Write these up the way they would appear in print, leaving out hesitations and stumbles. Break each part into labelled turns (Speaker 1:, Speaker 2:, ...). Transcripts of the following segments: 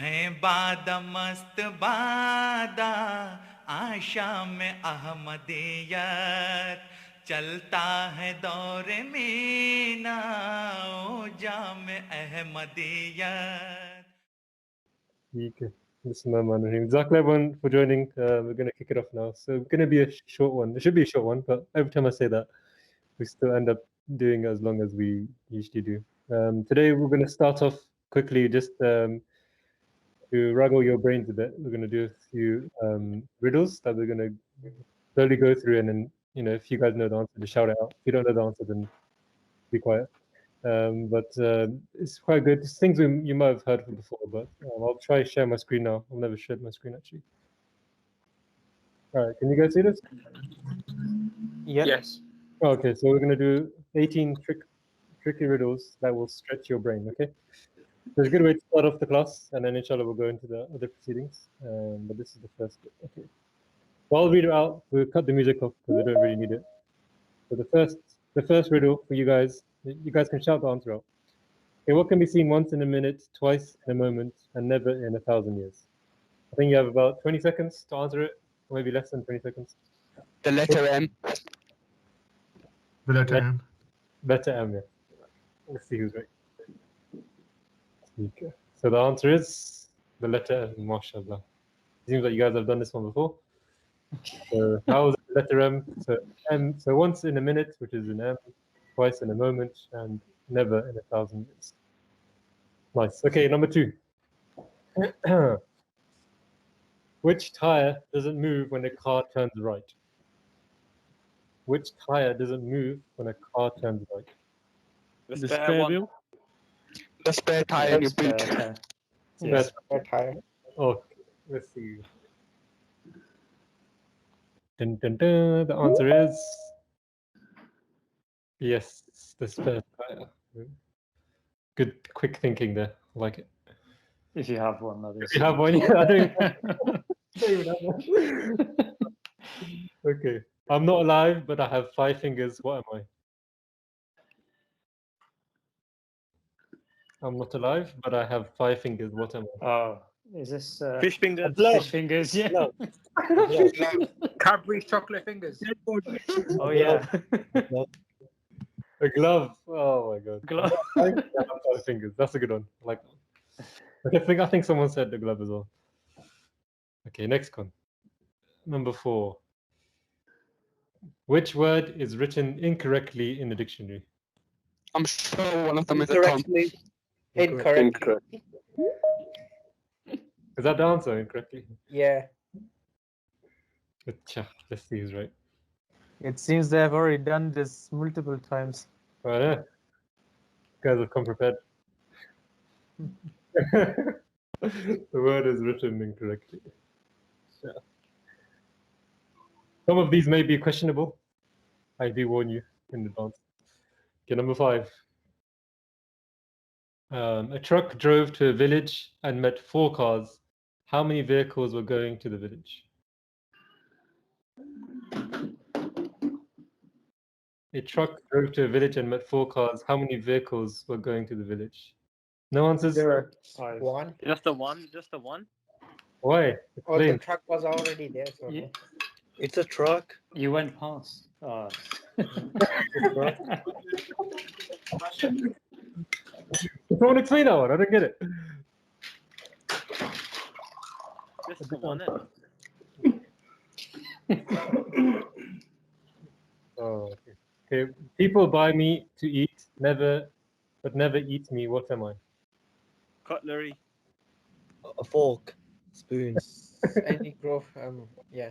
Speaker 1: है बादा मस्त बादा आशा में अहमदियत चलता है दौर मीना ओ जाम Ahmadiyyat.
Speaker 2: Okay. Bismillahirrahmanirrahim. Jazakallah everyone for joining. We're going to kick it off now. So it's going to be a short one. It should be a short one, but every time I say that, we still end up doing as long as we usually do. Today we're going to start off quickly, just to wraggle your brains a bit. We're going to do a few riddles that we're going to slowly go through, and then if you guys know the answer, just shout it out. If you don't know the answer, then be quiet. But it's quite good. It's things you might have heard of before, but I'll try to share my screen now. I've never shared my screen actually. All right, can you guys see this?
Speaker 3: Yeah.
Speaker 4: Yes.
Speaker 2: Okay, so we're going to do 18 tricky riddles that will stretch your brain, okay? So it's a good way to start off the class, and then inshallah we'll go into the other proceedings. But this is the first bit, okay. So I'll read it out. We'll cut the music off because we don't really need it. So the first riddle for you guys can shout the answer out. Okay, what can be seen once in a minute, twice in a moment, and never in 1,000 years? I think you have about 20 seconds to answer it, or maybe less than 20 seconds.
Speaker 4: The letter M.
Speaker 3: The letter M.
Speaker 2: Letter M, yeah. Let's see who's right. Okay. So the answer is the letter M, mashallah. Seems like you guys have done this one before. So how is it the letter M? So M, so once in a minute, which is an M, twice in a moment, and never in 1,000 years. Nice. Okay, number 2. Which tire doesn't move when a car turns right? Which tire doesn't move when a car turns right?
Speaker 4: The
Speaker 5: spare
Speaker 4: spare
Speaker 5: one.
Speaker 4: wheel. The spare tire in your boot.
Speaker 2: Spare
Speaker 3: tire.
Speaker 2: Okay, let's see. Dun, dun, dun. The answer is yes, the spare tire. Good, quick thinking there. I like it.
Speaker 5: If you have one, that is.
Speaker 2: If you have one, yeah, I don't even have one. Okay, I'm not alive, but I have 5 fingers. What am I? I'm not alive, but I have 5 fingers. What am I?
Speaker 5: Oh, is this
Speaker 4: Fish fingers.
Speaker 5: fish fingers? Yeah.
Speaker 2: Glove.
Speaker 4: Cadbury's chocolate fingers.
Speaker 5: Oh yeah.
Speaker 2: A glove. Oh my god.
Speaker 5: Glove.
Speaker 2: I have 5 fingers. That's a good one. I like that. I think someone said the glove as well. Okay, next one. Number 4. Which word is written incorrectly in the dictionary?
Speaker 4: I'm sure one of them is a Tom.
Speaker 3: Incorrectly.
Speaker 2: Is that the answer? Incorrectly?
Speaker 3: Yeah.
Speaker 2: Let's see who's right.
Speaker 6: It seems they have already done this multiple times.
Speaker 2: Oh, yeah. You guys have come prepared. The word is written incorrectly. Yeah. Some of these may be questionable. I do warn you in advance. Okay, number 5. A truck drove to a village and met 4 cars. How many vehicles were going to the village? A truck drove to a village and met 4 cars. How many vehicles were going to the village? No answers?
Speaker 3: There are
Speaker 5: Five.
Speaker 3: one.
Speaker 4: Just the one. Just the one.
Speaker 2: Why?
Speaker 3: Oh, the
Speaker 2: Explain.
Speaker 3: truck was already there. So
Speaker 5: Yeah.
Speaker 3: it's a truck.
Speaker 5: You went past. Oh.
Speaker 2: Someone explain that one. I don't get it.
Speaker 4: Just the one.
Speaker 2: Oh, okay. Okay. People buy me to eat, but never eat me. What am I?
Speaker 4: Cutlery.
Speaker 3: A fork, spoons, any growth. Yeah.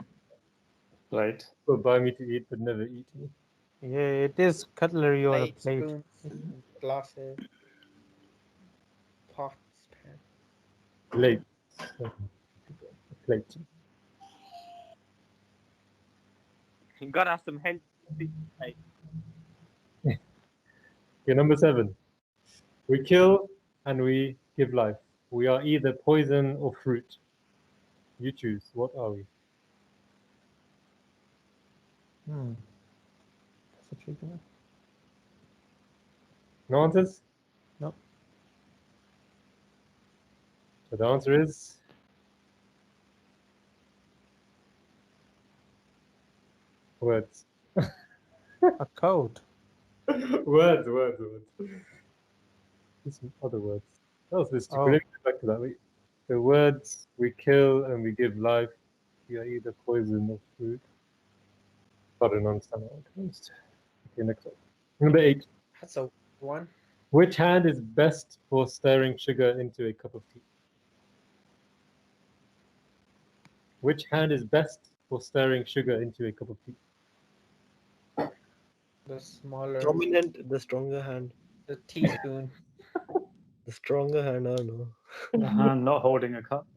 Speaker 5: Right.
Speaker 2: People buy me to eat, but never eat me.
Speaker 6: Yeah, it is cutlery on a
Speaker 3: Plate,
Speaker 6: plate.
Speaker 3: spoons, glasses, pots, pans.
Speaker 2: Plate. Plate.
Speaker 4: You gotta have some healthy.
Speaker 2: Okay, number 7. We kill and we give life. We are either poison or fruit. You choose. What are we?
Speaker 6: That's a tricky one.
Speaker 2: No answers?
Speaker 6: No.
Speaker 2: So the answer is words.
Speaker 6: A coat.
Speaker 2: words. There's some other words. What else is
Speaker 6: Oh.
Speaker 2: We're going to get back to that. The words we kill and we give life. We are either poison or food. I don't understand that one. Okay, next one. Number 8.
Speaker 3: That's a one.
Speaker 2: Which hand is best for stirring sugar into a cup of tea? Which hand is best for stirring sugar into a cup of tea?
Speaker 3: The smaller,
Speaker 7: Dominant, the stronger hand.
Speaker 3: the teaspoon.
Speaker 7: The stronger hand, I don't know.
Speaker 5: The hand not holding a cup.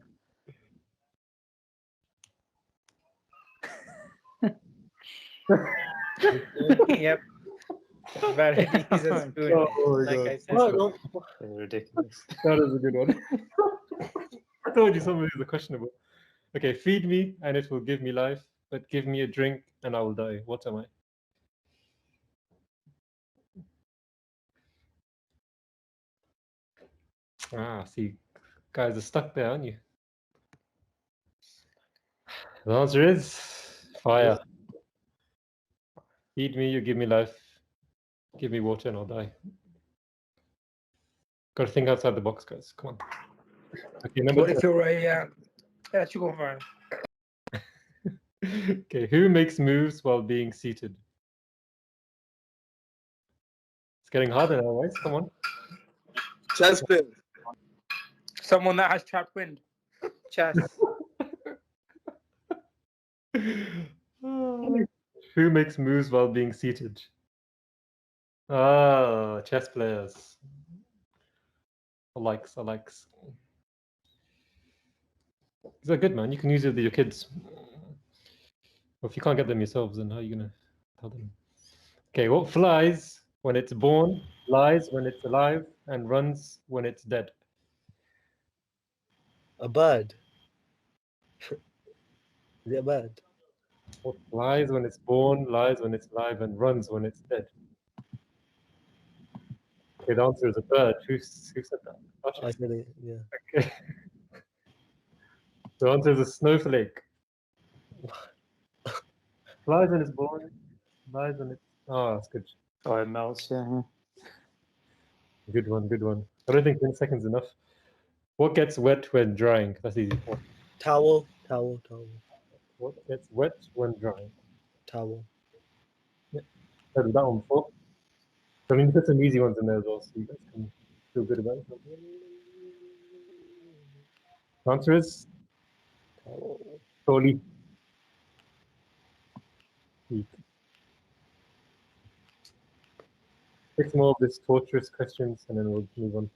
Speaker 3: Yep. Variety is a spoon.
Speaker 2: Oh my
Speaker 3: Like
Speaker 2: God.
Speaker 3: I said.
Speaker 7: Oh, no.
Speaker 5: They're ridiculous.
Speaker 2: That is a good one. I told you some of these are questionable. Okay, feed me and it will give me life, but give me a drink and I will die. What am I? See, guys are stuck there, aren't you? The answer is fire. Feed me, you give me life. Give me water and I'll die. Got to think outside the box, guys. Come on. Okay, number
Speaker 3: What if you're right? Yeah, you go for it.
Speaker 2: 10. Okay, who makes moves while being seated? It's getting harder now, guys. Come on.
Speaker 7: Chess player.
Speaker 3: Someone that has trapped wind. Chess.
Speaker 2: Who makes moves while being seated? Ah, chess players. I likes. These are good, man. You can use it with your kids. Well, if you can't get them yourselves, then how are you gonna tell them? Okay, what flies when it's born, lies when it's alive, and runs when it's dead?
Speaker 7: A bird. Is it a bird?
Speaker 2: What flies when it's born, lies when it's alive, and runs when it's dead? Okay, the answer is a bird. Who said that?
Speaker 7: I said it, yeah.
Speaker 2: Okay. The answer is a snowflake. Flies when it's born, lies when it's... Oh, that's good.
Speaker 5: Oh, it melts, yeah.
Speaker 2: Good one. I don't think 10 seconds is enough. What gets wet when drying? That's easy.
Speaker 7: Towel.
Speaker 2: What gets wet when drying?
Speaker 7: Towel.
Speaker 2: Heard of that one before. I mean, put some easy ones in there as well, so you guys can feel good about it. The answer is Toli. 6 more of this torturous questions, and then we'll move on.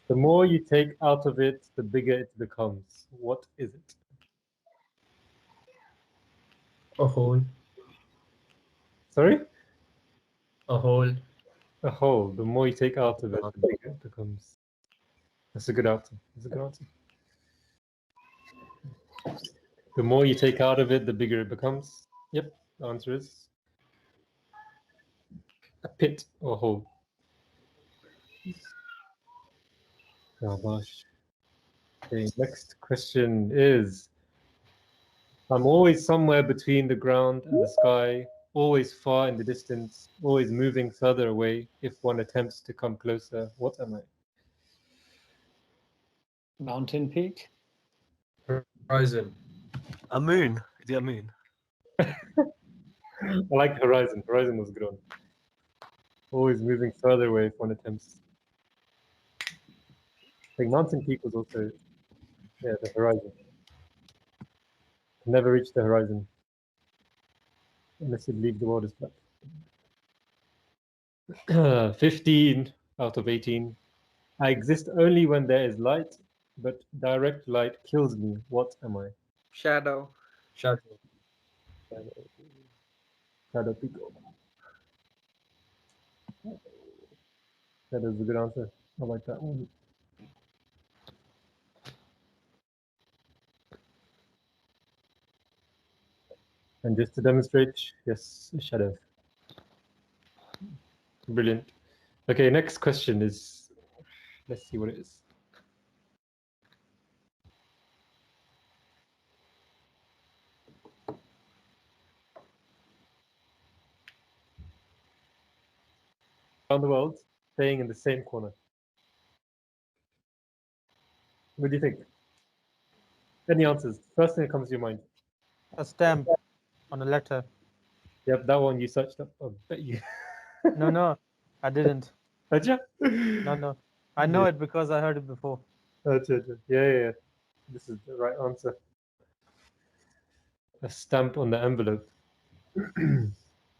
Speaker 2: The more you take out of it, the bigger it becomes. What is it?
Speaker 8: A hole.
Speaker 2: Sorry?
Speaker 8: A hole.
Speaker 2: A hole. The more you take out of it, the bigger it becomes. That's a good answer. The more you take out of it, the bigger it becomes. Yep, the answer is a pit or hole. Oh gosh. Okay, next question is, I'm always somewhere between the ground and the sky, always far in the distance, always moving further away if one attempts to come closer. What am I?
Speaker 5: Mountain peak.
Speaker 8: Horizon.
Speaker 7: A moon. Is it a moon?
Speaker 2: I like horizon. Horizon was a good one. Always moving further away if one attempts. I think mountain peak was also, yeah, the horizon. Never reach the horizon unless you leave the waters flat. 15 out of 18. I exist only when there is light, but direct light kills me. What am I?
Speaker 3: Shadow.
Speaker 8: Shadow.
Speaker 2: Shadow Pico. That is a good answer. I like that one. And just to demonstrate, yes, shadow. Brilliant. Okay, next question is Let's see what it is. Around the world, staying in the same corner. What do you think? Any answers? First thing that comes to your mind.
Speaker 6: A stamp on a letter.
Speaker 2: Yep, that one you searched up. I bet you.
Speaker 6: No, I didn't.
Speaker 2: Acha?
Speaker 6: No. I know
Speaker 2: Yeah.
Speaker 6: it because I heard it before.
Speaker 2: Acha. Yeah. This is the right answer. A stamp on the envelope.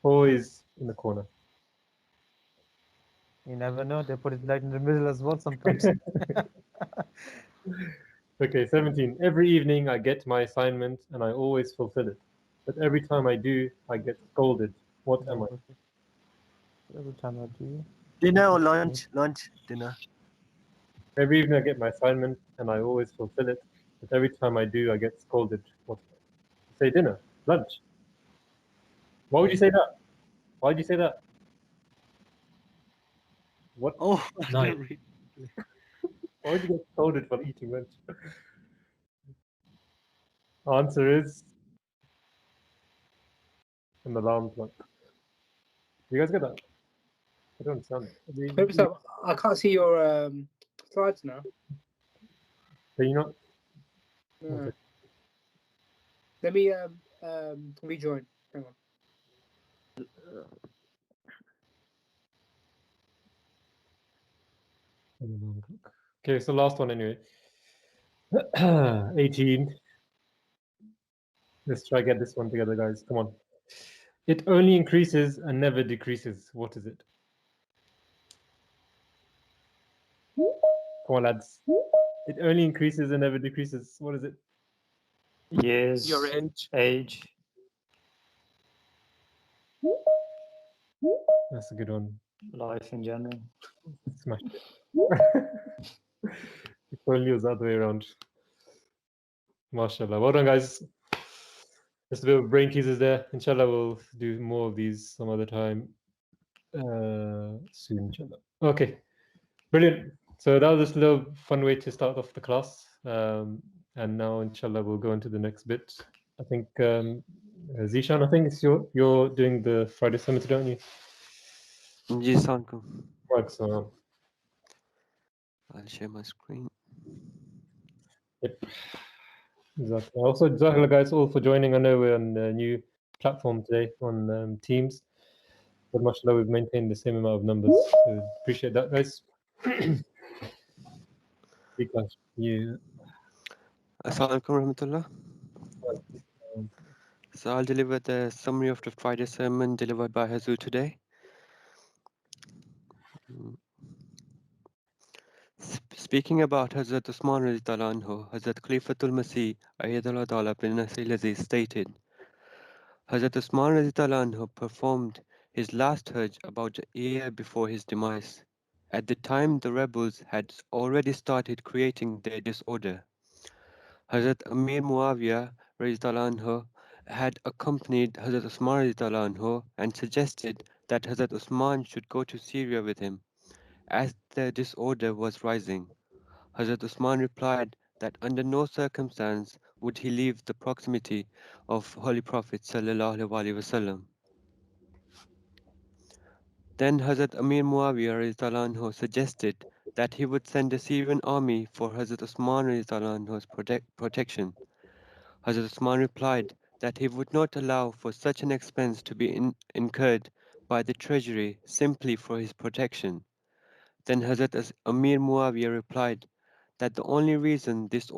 Speaker 2: Always in the corner.
Speaker 6: You never know. They put it right in the middle as well sometimes.
Speaker 2: Okay, 17. Every evening I get my assignment and I always fulfill it. But every time I do, I get scolded. What am I?
Speaker 6: Every time I do.
Speaker 7: Dinner or lunch? Lunch, dinner.
Speaker 2: Every evening I get my assignment and I always fulfill it. But every time I do, I get scolded. What am I? Say dinner, lunch. Why would you say that? Why did you say that? What?
Speaker 7: Oh, I
Speaker 8: Night.
Speaker 7: didn't read.
Speaker 2: Why would you get scolded for eating lunch? Answer is an alarm clock. You guys get that? I don't understand it.
Speaker 3: Maybe so. I can't see your slides now.
Speaker 2: Are you not?
Speaker 3: No. Let me rejoin. Hang on.
Speaker 2: Okay, so last one anyway. 18. Let's try get this one together, guys. Come on. It only increases and never decreases. What is it? Come on, lads. It only increases and never decreases. What is it?
Speaker 5: Years,
Speaker 7: Your age.
Speaker 2: That's a good one.
Speaker 5: Life in general.
Speaker 2: Smashed it. If only it was the other way around. MashaAllah. Well done, guys. Just a bit of brain teasers there. Inshallah, we'll do more of these some other time. Soon, inshallah. Okay. Brilliant. So that was just a little fun way to start off the class. And now, inshallah, we'll go into the next bit. I think, Zishan, I think it's you're doing the Friday Summit, don't you?
Speaker 9: Yes, uncle.
Speaker 2: Right, so,
Speaker 9: I'll share my screen.
Speaker 2: yep. Exactly. Also, Jazakallah, guys, all for joining. I know we're on a new platform today on Teams, but mashallah, we've maintained the same amount of numbers. So appreciate that, guys. Because you.
Speaker 9: Assalamu alaikum warahmatullah. So I'll deliver the summary of the Friday sermon delivered by Hazur today. Speaking about Hazrat Usman radhiyallahu anhu, Hazrat Khalifatul Masih Ayyadullah Ta'ala bin Nasir Aziz stated, Hazrat Usman radhiyallahu anhu performed his last Hajj about a year before his demise. At the time, the rebels had already started creating their disorder. Hazrat Amir Muawiyah radhiyallahu anhu had accompanied Hazrat Usman radhiyallahu anhu and suggested that Hazrat Usman should go to Syria with him, as the disorder was rising. Hazrat Usman replied that under no circumstance would he leave the proximity of Holy Prophet sallallahu alaihi wasallam. Then Hazrat Amir Muawiyah radhiyallahu anhu suggested that he would send a Syrian army for Hazrat Usman radhiyallahu anhu's protection. Hazrat Usman replied that he would not allow for such an expense to be incurred by the treasury simply for his protection. Then Hazrat Amir Muawiyah replied that the only reason this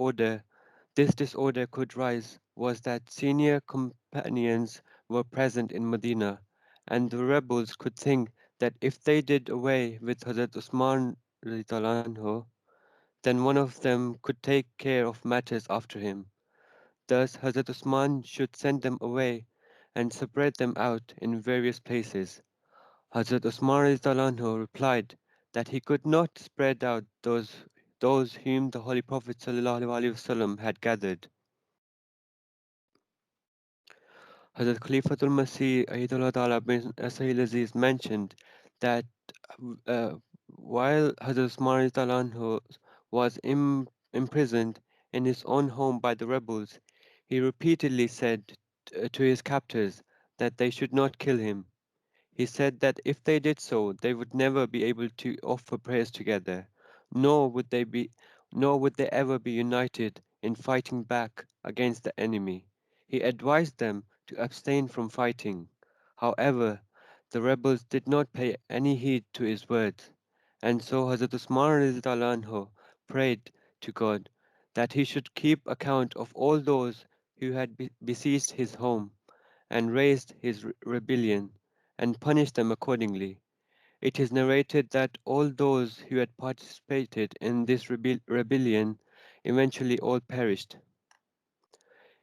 Speaker 9: disorder could rise was that senior companions were present in Medina, and the rebels could think that if they did away with Hazrat Usman radhiyallahu anhu, then one of them could take care of matters after him. Thus, Hazrat Usman should send them away and spread them out in various places. Hazrat Usman radhiyallahu anhu replied that he could not spread out those whom the Holy Prophet sallallahu alaihi wasallam had gathered. Hazrat Khalifatul Masih Ayyadullah Ta'ala bin Nasir Aziz mentioned that While Hazrat Usman anhu was imprisoned in his own home by the rebels, he repeatedly said to his captors that they should not kill him. He said that if they did so, they would never be able to offer prayers together, nor would they ever be united in fighting back against the enemy. He advised them to abstain from fighting. However, the rebels did not pay any heed to his words, and so Hazrat Usman radhiyallahu anhu prayed to God that he should keep account of all those who had besieged his home and raised his rebellion, and punish them accordingly. It is narrated that all those who had participated in this rebellion eventually all perished.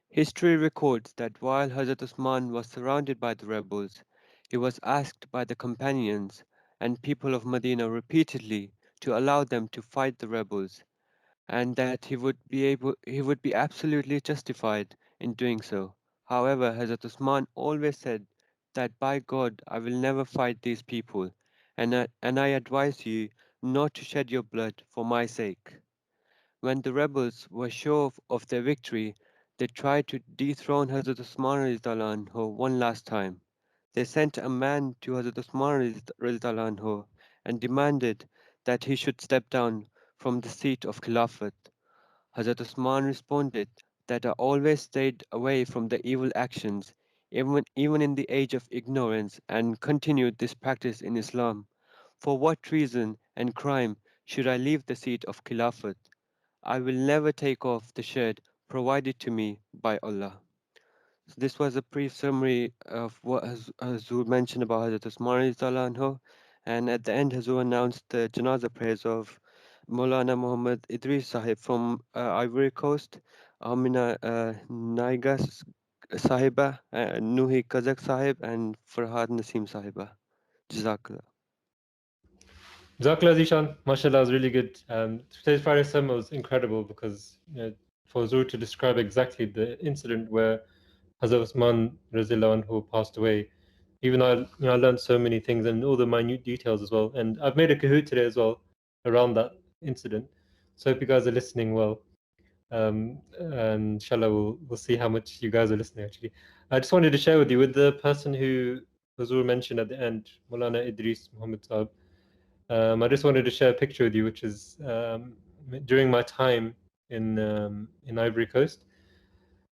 Speaker 9: History records that while Hazrat Usman was surrounded by the rebels, he was asked by the companions and people of Medina repeatedly to allow them to fight the rebels, and that he would be absolutely justified in doing so. However, Hazrat Usman always said that by God I will never fight these people, and I advise you not to shed your blood for my sake. When the rebels were sure of their victory, they tried to dethrone Hazrat Usman radhiyallahu anhu one last time. They sent a man to Hazrat Usman radhiyallahu anhu and demanded that he should step down from the seat of Khilafat. Hazrat Usman responded that I always stayed away from the evil actions, even in the age of ignorance, and continued this practice in Islam. For what reason and crime should I leave the seat of Khilafat? I will never take off the shirt provided to me by Allah. So this was a brief summary of what Hazur mentioned about Hazrat Usman radhiyallahu anhu, and at the end Hazur announced the Janazah prayers of Maulana Muhammad Idris Sahib from Ivory Coast, Amina Naigas Sahiba, Nuhi Kazak Sahib, and Farhad Nasim Sahiba. Jazakallah.
Speaker 2: Jazakallah Zishan, mashallah, was really good. Today's Friday sermon was incredible because for Zur to describe exactly the incident where Hazrat Usman radhiyallahu anhu passed away, even though I learned so many things and all the minute details as well. And I've made a Kahoot today as well around that incident. So I hope you guys are listening well. And inshallah, we'll see how much you guys are listening actually. I just wanted to share with you, with the person who Hazur mentioned at the end, Maulana Idris Muhammad Saab. I just wanted to share a picture with you, which is during my time in Ivory Coast.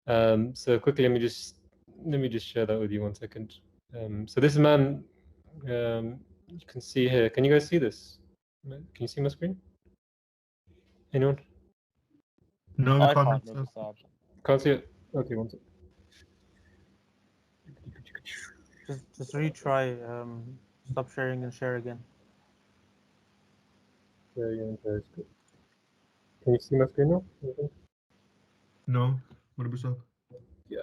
Speaker 2: So quickly, let me just share that with you 1 second. So this man, you can see here. Can you guys see this? Can you see my screen? Anyone?
Speaker 3: No,
Speaker 4: I
Speaker 3: can't.
Speaker 4: can't make Saab.
Speaker 2: Can't see it. Okay, 1 second.
Speaker 6: Just retry. Stop sharing and share again.
Speaker 2: Can you see my screen now?
Speaker 3: No. What about that?
Speaker 2: Yeah.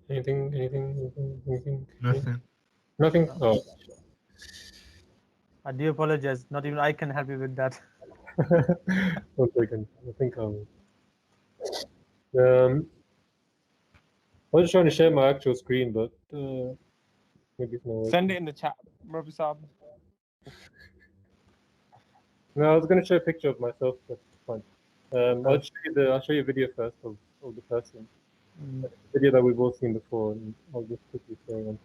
Speaker 2: Anything?
Speaker 3: Nothing.
Speaker 2: Nothing? Oh.
Speaker 6: I do apologize. Not even I can help you with that.
Speaker 2: 1 second. I think I was just trying to share my actual screen, but maybe it's not working.
Speaker 3: Send it in the chat, Rabbi Saab.
Speaker 2: No, I was going to show a picture of myself, but it's fine. I'll show you a video first of the person. A video that we've all seen before, and I'll just quickly show you.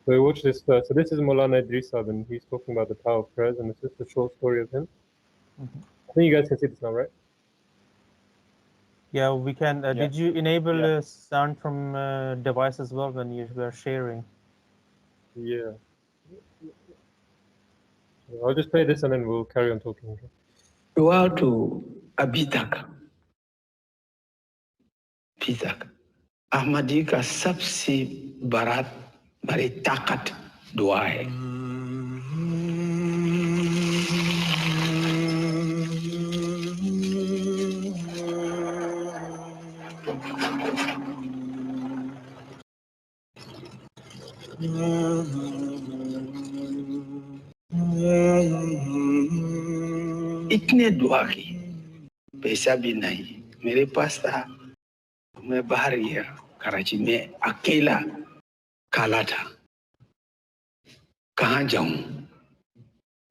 Speaker 2: So watch this first. So this is Maulana Idris Saab, and he's talking about the power of prayers, and it's just a short story of him. I think you guys can see this now, right?
Speaker 6: Yeah, we can.
Speaker 4: Yeah.
Speaker 6: Did you enable
Speaker 4: Yeah.
Speaker 6: sound from device as well when you were sharing?
Speaker 2: Yeah. I'll just play this and then we'll carry on talking. Okay?
Speaker 10: Dua to Abitak. Pitak. Ahmadi ka sabse barat bari takat dua hai. इतने दुआ की पैसा भी नहीं मेरे पास था मैं बाहर गया कराची में अकेला काला था कहाँ जाऊं,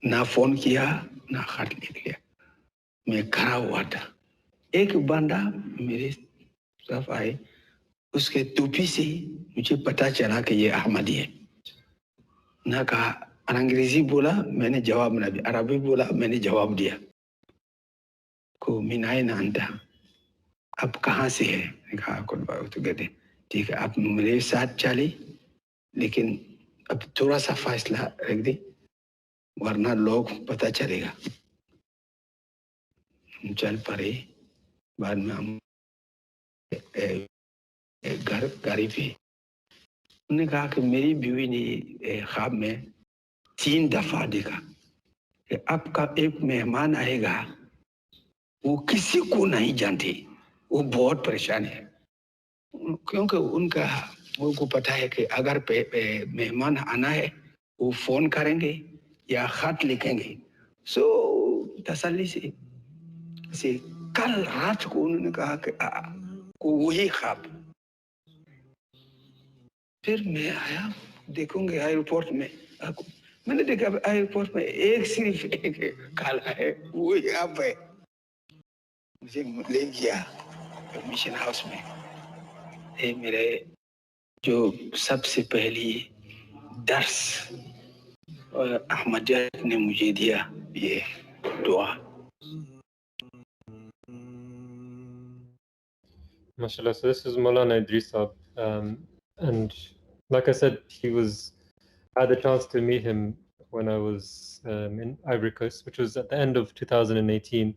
Speaker 10: ना फोन किया ना खत लिख लिया, मैं खड़ा हुआ था। एक बंदा मेरे तरफ आए, उसके टोपी से मुझे पता चला कि ये अहमदी है। ना कहा, अंग्रेजी बोला, मैंने जवाब ना दिया, अरबी बोला, मैंने जवाब दिया। को मिनाए नानता, अब कहाँ से है? कहा तो कहते ठीक है, आप मेरे साथ चले, लेकिन अब थोड़ा सा फासला रख दे, वरना लोग पता चलेगा। हम चल पड़े। बाद में हम घर गाड़ी पे, उन्होंने कहा कि मेरी बीवी ने ख्वाब में 3 दफा देखा कि आपका एक मेहमान आएगा, वो किसी को नहीं जानते, वो बहुत परेशान है, क्योंकि उनका उनको पता है कि अगर मेहमान आना है वो फोन करेंगे या खत लिखेंगे। सो तसल्ली से कल रात को उन्होंने कहा कि को वही ख्वाब। फिर मैं आया, देखूंगे एयरपोर्ट में, मैंने देखा एयरपोर्ट में सिर्फ एक काला है, वो यहाँ पे मुझे ले गया मिशन हाउस में। ये मेरे जो सबसे पहली दर्स अहमदियत ने मुझे दिया, ये दुआ।
Speaker 2: MashaAllah. So this is Maulana Idris Saab. And like I said, I had the chance to meet him when I was in Ivory Coast, which was at the end of 2018.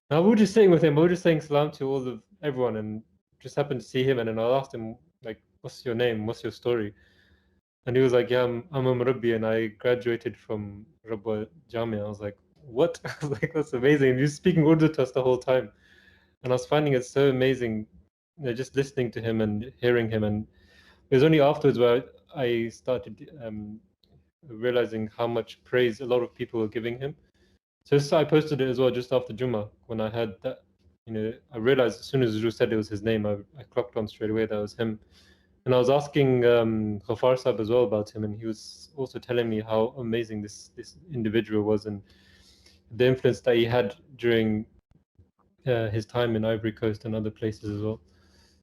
Speaker 2: Now we were just sitting with him, we were just saying salam to everyone, and just happened to see him, and then I asked him, like, what's your name? What's your story? And he was like, yeah, I'm a Murabbi, and I graduated from Rabwa Jamia. I was like, what? I was like, that's amazing. He was speaking Urdu to us the whole time. And I was finding it so amazing, just listening to him and hearing him. And it was only afterwards where I started realizing how much praise a lot of people were giving him. So I posted it as well just after Jummah. When I had that, I realized as soon as Zuru said it was his name, I clocked on straight away that was him. And I was asking Ghafar Sahib as well about him, and he was also telling me how amazing this individual was and the influence that he had during his time in Ivory Coast and other places as well.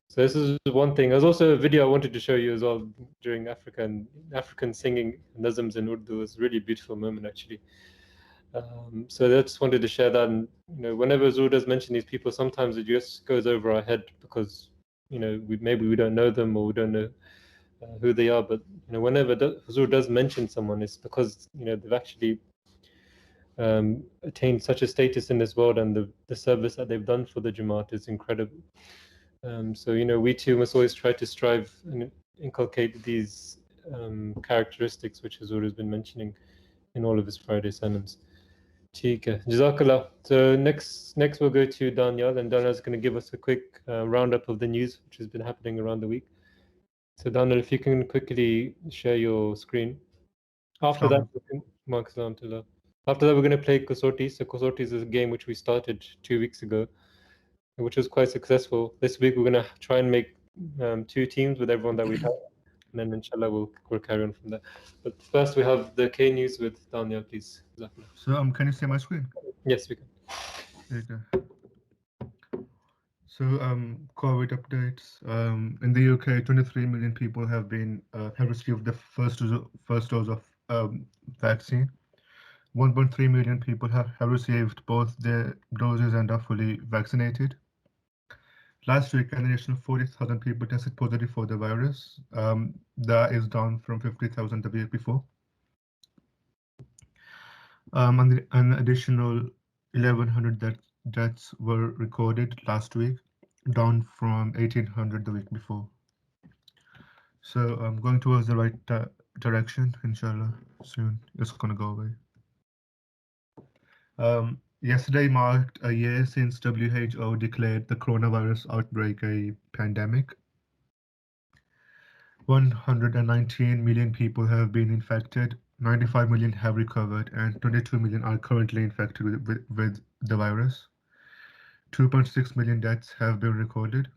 Speaker 2: So this is one thing. There's also a video I wanted to show you as well during African singing Nazms in Urdu. It was a really beautiful moment actually. So I just wanted to share that. And whenever Zur does mention these people, sometimes it just goes over our head because maybe we don't know them or we don't know who they are. But whenever Zur does mention someone, it's because they've actually attained such a status in this world, and the service that they've done for the Jamaat is incredible. So we too must always try to strive and inculcate these characteristics which Zur has been mentioning in all of his Friday sermons. Jazakallah. So next we'll go to Daniel, and Daniel is going to give us a quick roundup of the news which has been happening around the week. So Daniel, if you can quickly share your screen. After that, we're going to play Kasotti. So Kasotti is a game which we started 2 weeks ago, which was quite successful. This week we're going to try and make 2 teams with everyone that we have, and then inshallah we'll carry on from there. But first we have the K News with Daniel, please.
Speaker 11: So can you see my screen?
Speaker 2: Yes, we can.
Speaker 11: Okay. So COVID updates. In the UK, 23 million people have received the first dose of vaccine. 1.3 million people have received both their doses and are fully vaccinated. Last week, an additional 40,000 people tested positive for the virus. That is down from 50,000 the week before. An additional 1,100 deaths were recorded last week, down from 1,800 the week before. So I'm going towards the right direction, inshallah. Soon it's going to go away. Yesterday marked a year since WHO declared the coronavirus outbreak a pandemic. 119 million people have been infected, 95 million have recovered, and 22 million are currently infected with the virus. 2.6 million deaths have been recorded.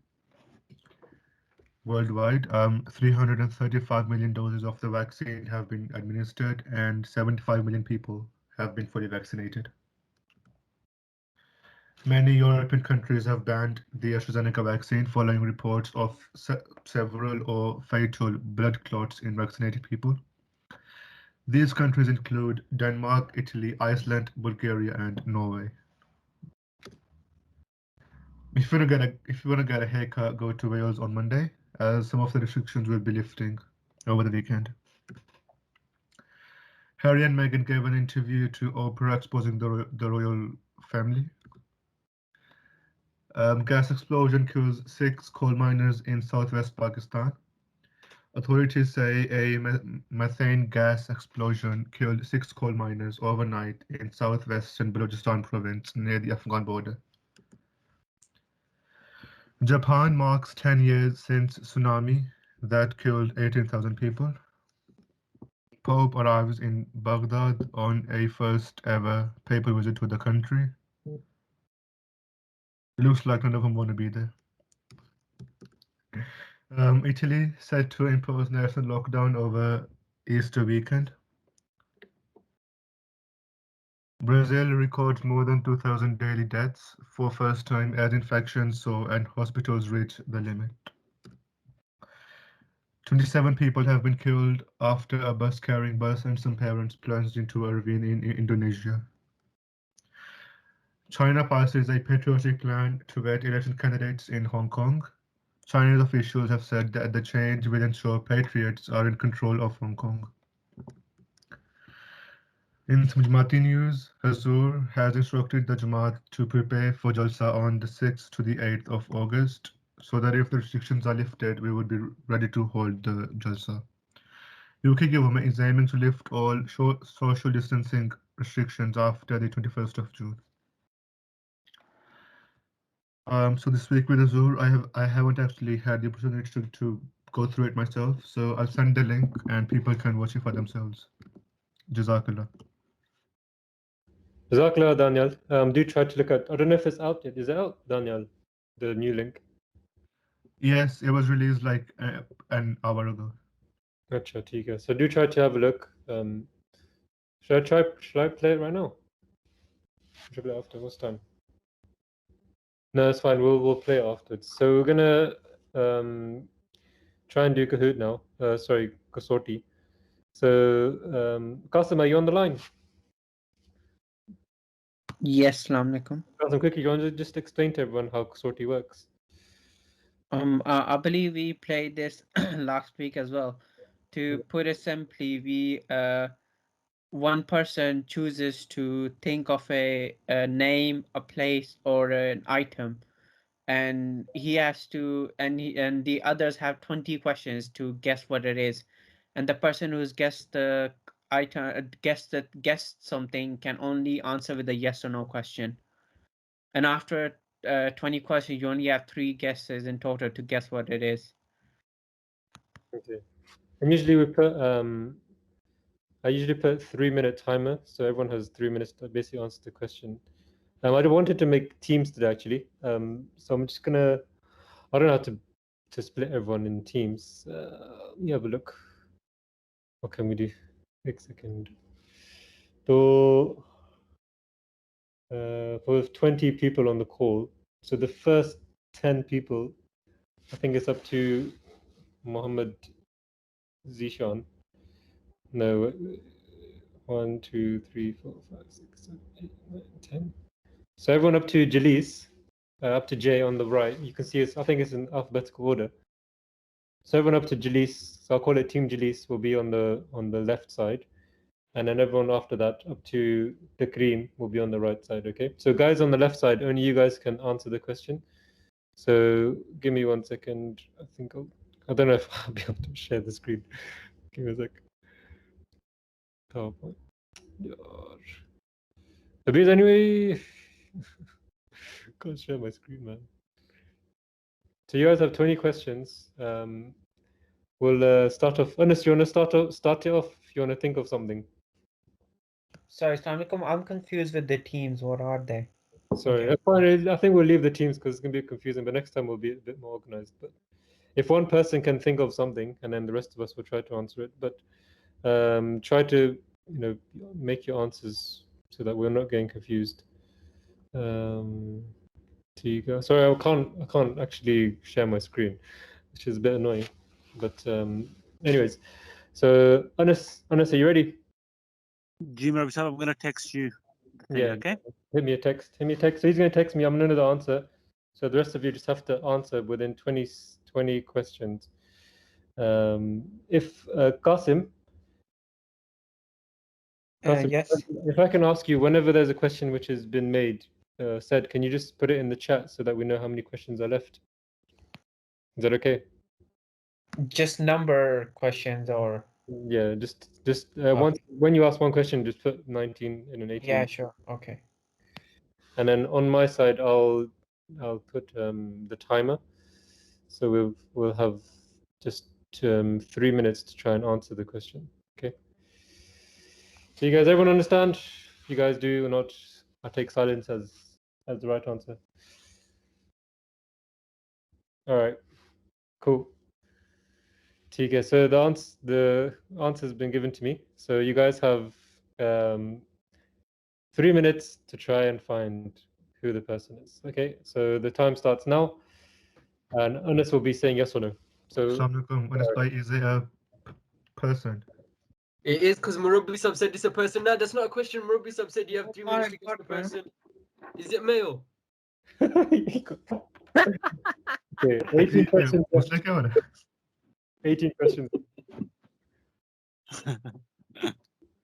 Speaker 11: worldwide. 335 million doses of the vaccine have been administered, and 75 million people have been fully vaccinated. Many European countries have banned the AstraZeneca vaccine following reports of several or fatal blood clots in vaccinated people. These countries include Denmark, Italy, Iceland, Bulgaria, and Norway. If you want to get a haircut, go to Wales on Monday, as some of the restrictions will be lifting over the weekend. Harry and Meghan gave an interview to Oprah exposing the royal family. Gas explosion kills 6 coal miners in southwest Pakistan. Authorities say a methane gas explosion killed 6 coal miners overnight in southwestern Balochistan province near the Afghan border. Japan marks 10 years since tsunami that killed 18,000 people. Pope arrives in Baghdad on a first ever papal visit to the country. Looks like none of them want to be there. Italy set to impose national lockdown over Easter weekend. Brazil records more than 2,000 daily deaths for first time as infections soar and hospitals reach the limit. 27 people have been killed after a bus carrying bus and some parents plunged into a ravine in Indonesia. China passes a patriotic plan to vet election candidates in Hong Kong. Chinese officials have said that the change will ensure patriots are in control of Hong Kong. In some Jamaati news, Hazur has instructed the Jamaat to prepare for Jalsa on the 6th to the 8th of August, so that if the restrictions are lifted, we would be ready to hold the Jalsa. UK government is aiming to lift all social distancing restrictions after the 21st of June. So this week with Azure, I haven't actually had the opportunity to go through it myself, so I'll send the link and people can watch it for themselves. Jazakallah.
Speaker 2: Jazakallah, Daniel. Do try to look at. I don't know if it's out yet. Is it out, Daniel? The new link.
Speaker 11: Yes, it was released like an hour ago.
Speaker 2: Gotcha, Tika. So do try to have a look. Should I play it right now? Should I play it after? What's time? No, it's fine. We'll play it afterwards. So we're gonna try and do Kahoot now. Sorry, Kasotti. So Qasim, are you on the line?
Speaker 12: Yes, Assalamu alaikum.
Speaker 2: Qasim, quickly, you want to just explain to everyone how Kasotti works?
Speaker 12: I believe we played this last week as well. To put it simply, we one person chooses to think of a name, a place, or an item, and he has to, and the others have 20 questions to guess what it is, and the person who's guessed the item, guessed something, can only answer with a yes or no question. And after 20 questions, you only have 3 guesses in total to guess what it is.
Speaker 2: Okay. And usually we put I usually put 3-minute timer, so everyone has 3 minutes to basically answer the question. I wanted to make teams today actually, so I'm just gonna. I don't know how to split everyone in teams. Let me have a look. What can we do? 1 second. So for 20 people on the call, so the first 10 people, I think it's up to Mohammed Zishan. No, 1, 2, 3, 4, 5, 6, 7, 8, 9, 10. So everyone up to Jalis, up to J on the right. You can see it's. I think it's in alphabetical order. So everyone up to Jalis, so I'll call it Team Jalis, will be on the left side, and then everyone after that up to the green will be on the right side. Okay. So guys on the left side, only you guys can answer the question. So give me 1 second. I don't know if I'll be able to share the screen. Give me a sec. PowerPoint. Abuse anyway. Can't share my screen, man. So you guys have 20 questions. We'll start off. Ernest, you want to start it off? If you want to think of something.
Speaker 12: Sorry, Assalamu alaikum. I'm confused with the teams. What are they?
Speaker 2: Sorry, okay. I think we'll leave the teams because it's gonna be confusing. But next time we'll be a bit more organized. But if one person can think of something, and then the rest of us will try to answer it. But try to make your answers so that we're not getting confused. Tiga. Sorry, I can't actually share my screen, which is a bit annoying. But anyways, so Anas, are you ready?
Speaker 13: Jimmy, I'm gonna text you.
Speaker 2: Yeah.
Speaker 13: Okay.
Speaker 2: Hit me a text. So he's going to text me. I'm going to know the answer. So the rest of you just have to answer within 20 questions. If Qasim,
Speaker 12: Yes.
Speaker 2: if I can ask you, whenever there's a question which has been made, said, can you just put it in the chat so that we know how many questions are left? Is that okay?
Speaker 12: Just number questions or?
Speaker 2: Yeah, just once when you ask one question, just put 19 and an 18.
Speaker 12: Yeah, sure. Okay.
Speaker 2: And then on my side, I'll put the timer. So we'll have just 3 minutes to try and answer the question. Okay. So you guys, everyone understand? If you guys do or not, I take silence as the right answer. All right. Cool. Okay, so the answer has been given to me. So you guys have 3 minutes to try and find who the person is. Okay, so the time starts now, and Anas will be saying yes or no. So
Speaker 11: Assalamualaikum. Anas Bhai, is it a person?
Speaker 8: It is because Murabi Sub said it's a person. No, that's not a question. Murabi Sub said you have 3 minutes to guess the person. Is it male?
Speaker 2: Okay, 18 questions. 18 questions.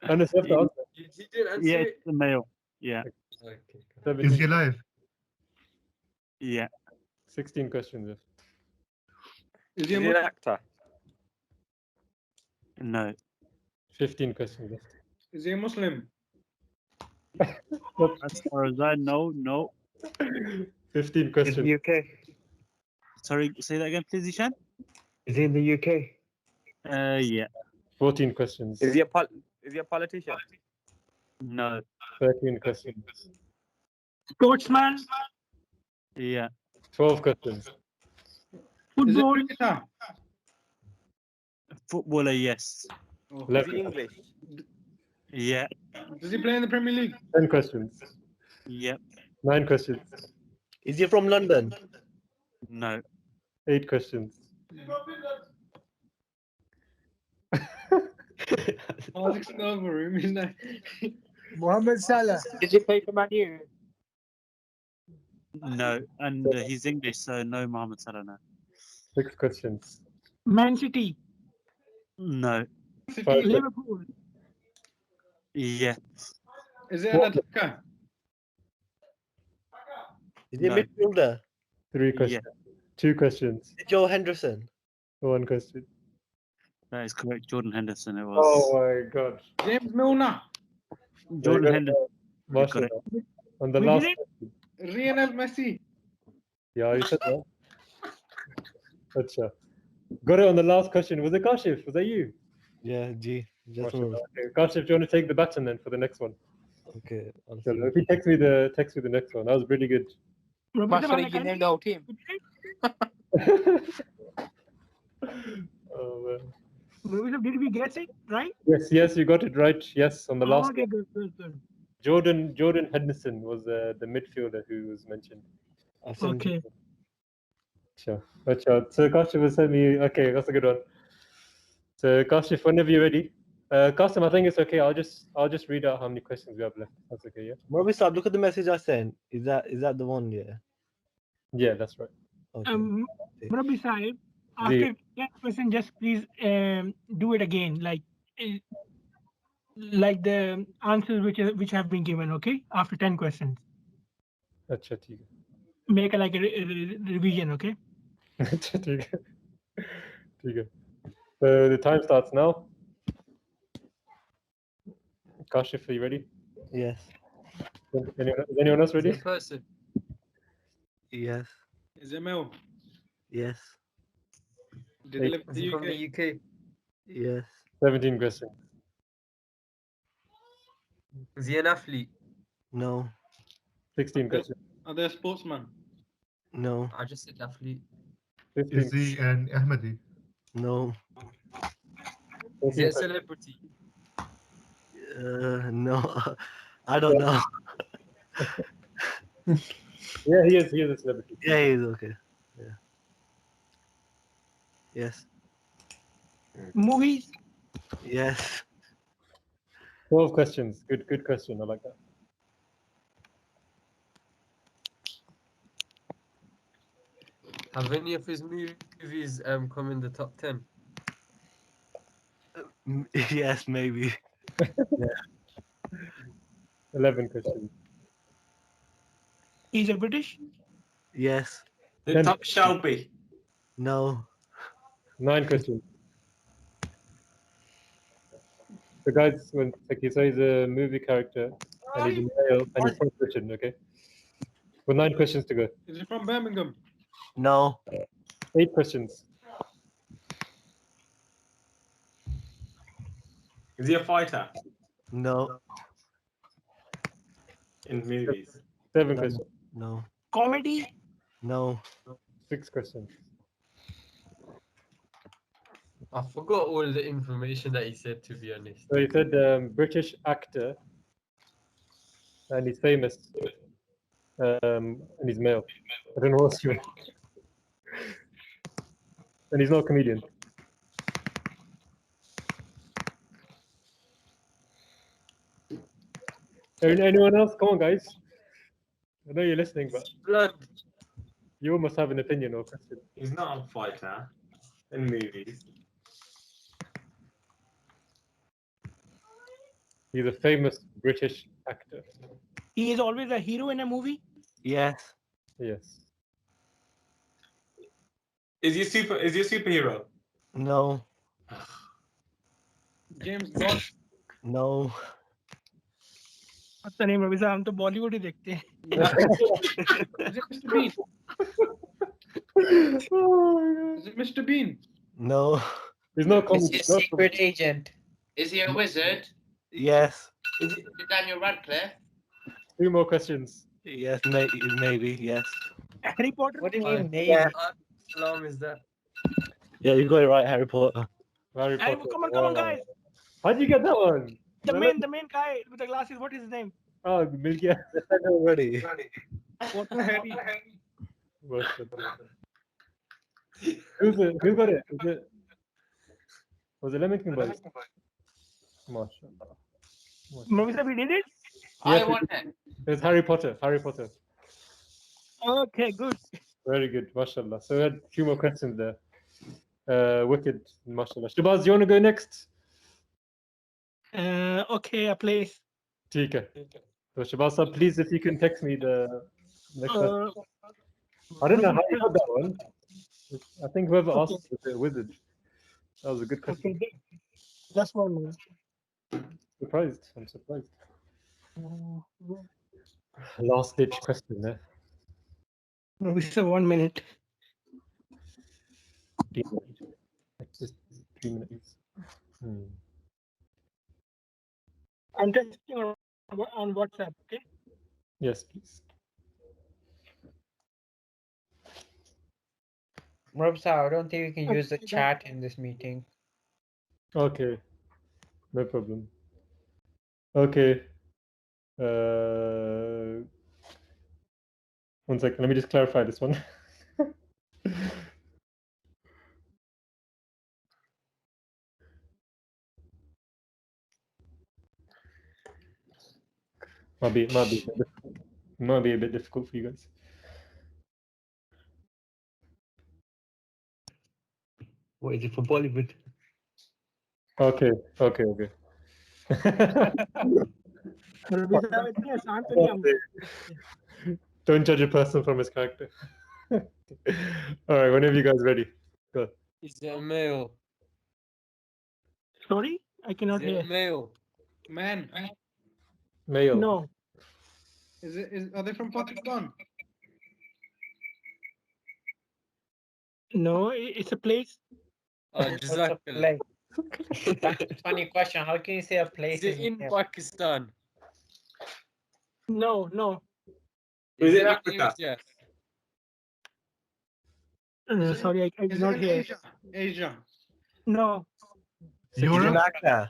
Speaker 2: Anas, you have to answer.
Speaker 8: He did answer
Speaker 13: Yeah,
Speaker 8: it.
Speaker 13: it's the male. Yeah.
Speaker 8: Okay.
Speaker 11: Is he alive?
Speaker 13: Yeah.
Speaker 2: 16 questions left.
Speaker 4: Is he an actor?
Speaker 13: No.
Speaker 2: 15 questions left.
Speaker 3: Is he a Muslim?
Speaker 13: As far as I know, no.
Speaker 2: 15 questions.
Speaker 7: In the UK.
Speaker 13: Sorry, say that again, please, Ishan.
Speaker 7: Is he in the UK?
Speaker 13: Yeah.
Speaker 2: 14 questions.
Speaker 4: Is he a politician?
Speaker 13: No.
Speaker 2: 13 questions.
Speaker 6: Sportsman.
Speaker 13: Yeah.
Speaker 2: 12 questions.
Speaker 6: Football.
Speaker 3: Is it cricketer?
Speaker 13: Footballer, yes.
Speaker 3: Oh.
Speaker 4: Is he English?
Speaker 13: Yeah.
Speaker 3: Does he play in the Premier League?
Speaker 2: 10 questions.
Speaker 13: Yep.
Speaker 2: 9 questions.
Speaker 7: Is he from London?
Speaker 13: No.
Speaker 2: 8 questions.
Speaker 3: I was looking over him, isn't I?
Speaker 6: Mohamed Salah.
Speaker 12: Did he play for Man U?
Speaker 13: No. And he's English, so no Mohamed Salah, no.
Speaker 2: 6 questions.
Speaker 6: Man City.
Speaker 13: No.
Speaker 2: 5
Speaker 6: Liverpool.
Speaker 13: Yeah.
Speaker 3: Is it an attacker?
Speaker 7: Is he a
Speaker 13: No.
Speaker 7: midfielder?
Speaker 2: 3 questions. 2 questions.
Speaker 7: Joe Henderson.
Speaker 2: 1 question.
Speaker 13: That is correct. Jordan Henderson, it was.
Speaker 2: Oh my god.
Speaker 3: James Milner.
Speaker 13: Jordan Henderson. You got
Speaker 2: Mashallah.
Speaker 13: it.
Speaker 2: On the
Speaker 6: We
Speaker 2: last
Speaker 6: did
Speaker 2: question.
Speaker 3: Lionel Messi.
Speaker 2: Yeah, you said that. Acha. Got it on the last question. Was it Kashif? Was that you?
Speaker 7: Yeah, G. Just
Speaker 2: Mashallah. Okay. Kashif, do you want to take the baton then for the next one?
Speaker 7: Okay.
Speaker 2: Inshallah. If he texts me the next one. That was really good.
Speaker 12: Mashallah, you named the whole team.
Speaker 2: Oh, man.
Speaker 6: Did we get it right?
Speaker 2: Yes, you got it right. Yes, on the last
Speaker 6: Okay,
Speaker 2: one.
Speaker 6: good.
Speaker 2: Jordan Henderson was the midfielder who was mentioned.
Speaker 6: Okay.
Speaker 2: Sure. So Kashif will send me. Okay, that's a good one. So Kashif, whenever you're ready. Qasim, I think it's okay. I'll just read out how many questions we have left. That's okay, yeah?
Speaker 7: Murabbi Saab, look at the message I sent. Is that the one? Yeah.
Speaker 2: Yeah, that's right.
Speaker 7: Okay.
Speaker 6: Murabbi Sahib, after 10 question, just please do it again, like the answers which have been given. Okay, after 10 questions,
Speaker 2: Acha, theek
Speaker 6: make a revision. Okay.
Speaker 2: hai. Acha, theek hai. Theek hai. So the time starts now. Kashif, are you ready?
Speaker 7: Yes.
Speaker 2: Is anyone else ready?
Speaker 8: Is it a person?
Speaker 7: Yes.
Speaker 3: Is it male?
Speaker 7: Yes.
Speaker 3: Did he live in
Speaker 8: Is he from
Speaker 3: the UK?
Speaker 8: the UK?
Speaker 7: Yes.
Speaker 2: 17 questions.
Speaker 8: Is he an athlete?
Speaker 7: No.
Speaker 2: 16 questions.
Speaker 3: Are they a sportsman?
Speaker 7: No.
Speaker 8: I just said athlete.
Speaker 2: 15.
Speaker 11: Is he an Ahmadi?
Speaker 7: No.
Speaker 8: Is he a celebrity?
Speaker 7: No. I don't know.
Speaker 2: Yeah, he is. He is a celebrity.
Speaker 7: Yeah, he's okay. Yeah. Yes.
Speaker 6: Movies?
Speaker 7: Yes.
Speaker 2: 12 questions. Good question. I like that.
Speaker 8: Have any of his movies come in the top 10?
Speaker 7: Yes, maybe. Yeah.
Speaker 2: 11 questions.
Speaker 6: He's a British?
Speaker 7: Yes.
Speaker 2: The
Speaker 3: top Shelby.
Speaker 7: No.
Speaker 2: 9 questions. So guys, okay, so he's a movie character and he's a male and he's from Britain, okay? With 9 questions to go.
Speaker 3: Is he from Birmingham?
Speaker 7: No.
Speaker 2: 8 questions.
Speaker 3: Is he a fighter
Speaker 7: No.
Speaker 3: in movies?
Speaker 2: 7
Speaker 7: No.
Speaker 2: questions.
Speaker 7: No.
Speaker 6: Comedy?
Speaker 7: No.
Speaker 2: 6 questions.
Speaker 8: I forgot all the information that he said, to be honest.
Speaker 2: So he said British actor and he's famous and he's male. I don't know what else you want. And he's not a comedian. Anyone else? Come on, guys. I know you're listening, but you must have an opinion or question.
Speaker 3: He's not a fighter in movies.
Speaker 2: He's a famous British actor.
Speaker 6: He is always a hero in a movie?
Speaker 7: Yes.
Speaker 2: Yes.
Speaker 3: Is he a superhero?
Speaker 7: No.
Speaker 3: James Bond.
Speaker 7: No.
Speaker 6: पता नहीं मैं हम तो बॉलीवुड ही देखते हैं
Speaker 3: Is it Mr. Bean? Is it Mr. Bean?
Speaker 7: No.
Speaker 2: He's not
Speaker 12: Is
Speaker 2: comedy.
Speaker 12: he a secret agent?
Speaker 14: Is he a wizard?
Speaker 7: Yes.
Speaker 14: Is it Daniel Radcliffe?
Speaker 2: 2 more questions.
Speaker 7: Yes, maybe. Yes.
Speaker 6: Harry Potter?
Speaker 12: What do you mean, maybe?
Speaker 7: Yeah.
Speaker 8: How long is that?
Speaker 7: Yeah, you got it right, Harry Potter.
Speaker 2: Harry
Speaker 6: Harry,
Speaker 2: Potter.
Speaker 6: come on, guys.
Speaker 2: How'd you get that one?
Speaker 6: The main guy with the glasses, what is his name?
Speaker 2: Oh, Milkia.
Speaker 7: I know already.
Speaker 6: Potter Harry.
Speaker 2: Who got it? Was it Lemon King Boys? MashaAllah.
Speaker 6: Marisa, we did it?
Speaker 14: I won it.
Speaker 2: It's Harry Potter. Harry Potter.
Speaker 6: Okay, good.
Speaker 2: Very good, mashallah. So we had 2 more questions there. Wicked, mashallah. Shabazz, you want to go next?
Speaker 6: Okay, a place.
Speaker 2: ठीक है. So Shabazz, sir, please, if you can text me the next one. I don't know how you got that one. I think whoever asked was a wizard. That was a good question.
Speaker 6: Okay, just 1 minute.
Speaker 2: Surprised. I'm surprised. Last ditch question there.
Speaker 6: Marisa, 1 minute.
Speaker 2: Just 3 minutes.
Speaker 6: I'm testing on WhatsApp, okay?
Speaker 2: Yes, please.
Speaker 12: Robsa, I don't think we can use the chat in this meeting.
Speaker 2: Okay, no problem. Okay. 1 second, let me just clarify this one. might be a bit difficult for you guys.
Speaker 7: What is it for Bollywood?
Speaker 2: Okay. Don't judge a person from his character. All right, whenever you guys ready, go.
Speaker 8: Is it a male?
Speaker 6: Sorry, I cannot
Speaker 8: Is it
Speaker 6: hear.
Speaker 8: a male?
Speaker 3: Man.
Speaker 2: Male.
Speaker 6: No.
Speaker 3: Are they from Pakistan?
Speaker 6: No, it's a place.
Speaker 8: Jazakallah.
Speaker 12: That's a funny question. How can you say a place?
Speaker 8: Is it in Pakistan?
Speaker 6: No.
Speaker 3: Is it Africa?
Speaker 8: Yes.
Speaker 6: Sorry, I did
Speaker 3: Is
Speaker 6: not
Speaker 3: it in
Speaker 6: hear.
Speaker 3: Asia? Asia.
Speaker 6: No.
Speaker 7: He's an
Speaker 11: Europe?
Speaker 7: actor.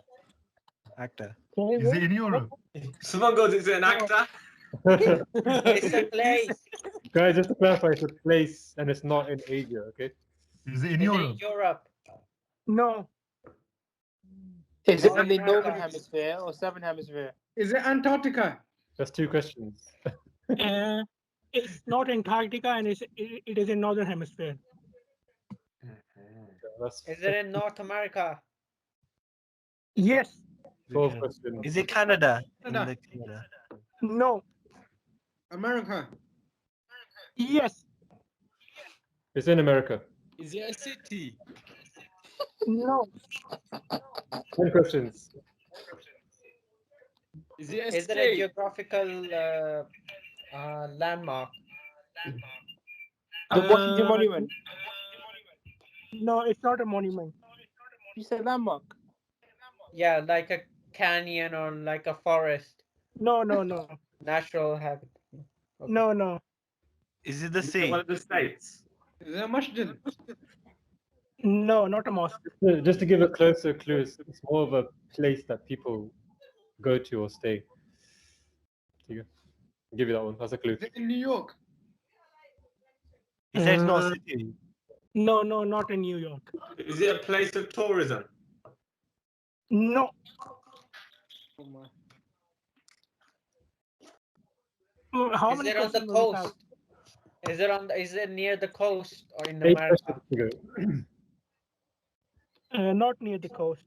Speaker 7: Actor.
Speaker 11: Is it in Europe?
Speaker 8: Someone goes, is it an actor?
Speaker 12: It's a place.
Speaker 2: Guys, just to clarify, it's a place and it's not in Asia, okay?
Speaker 11: Is it in
Speaker 12: It's in
Speaker 11: Europe?
Speaker 12: Europe.
Speaker 6: No.
Speaker 15: Is it
Speaker 12: Oh,
Speaker 15: in the
Speaker 12: my
Speaker 15: northern
Speaker 12: God.
Speaker 15: hemisphere or southern hemisphere?
Speaker 3: Is it Antarctica?
Speaker 2: That's 2 questions.
Speaker 6: It's not Antarctica and it is in northern hemisphere.
Speaker 2: That's
Speaker 12: Is it in North America?
Speaker 6: Yes.
Speaker 2: 12 questions.
Speaker 7: Is it Canada?
Speaker 3: Canada.
Speaker 7: Canada.
Speaker 6: No.
Speaker 3: America.
Speaker 6: Yes.
Speaker 2: It's in America.
Speaker 8: Is it a city?
Speaker 6: No.
Speaker 2: 10 questions.
Speaker 8: Is it a
Speaker 12: Is it a
Speaker 8: state?
Speaker 12: geographical landmark?
Speaker 15: The Washington Monument.
Speaker 6: No, it's not a monument.
Speaker 15: You said landmark.
Speaker 12: Yeah, like a canyon or like a forest.
Speaker 6: No.
Speaker 12: Natural habitat. Okay.
Speaker 6: No.
Speaker 7: Is it the
Speaker 8: Is it
Speaker 7: sea?
Speaker 8: one of the states?
Speaker 3: Is it a masjid?
Speaker 6: No, not a mosque.
Speaker 2: Just to give a closer clue, it's more of a place that people go to or stay. There you go. I'll give you that one. That's a clue.
Speaker 3: Is it in New York?
Speaker 7: He said it's not a city.
Speaker 6: No, not in New York.
Speaker 8: Is it a place of tourism?
Speaker 6: No. How
Speaker 12: Is
Speaker 6: many
Speaker 12: it on the
Speaker 6: questions will we have?
Speaker 12: coast? Is it near the coast or in
Speaker 2: 8
Speaker 12: America?
Speaker 2: questions to go.
Speaker 6: Not near the coast.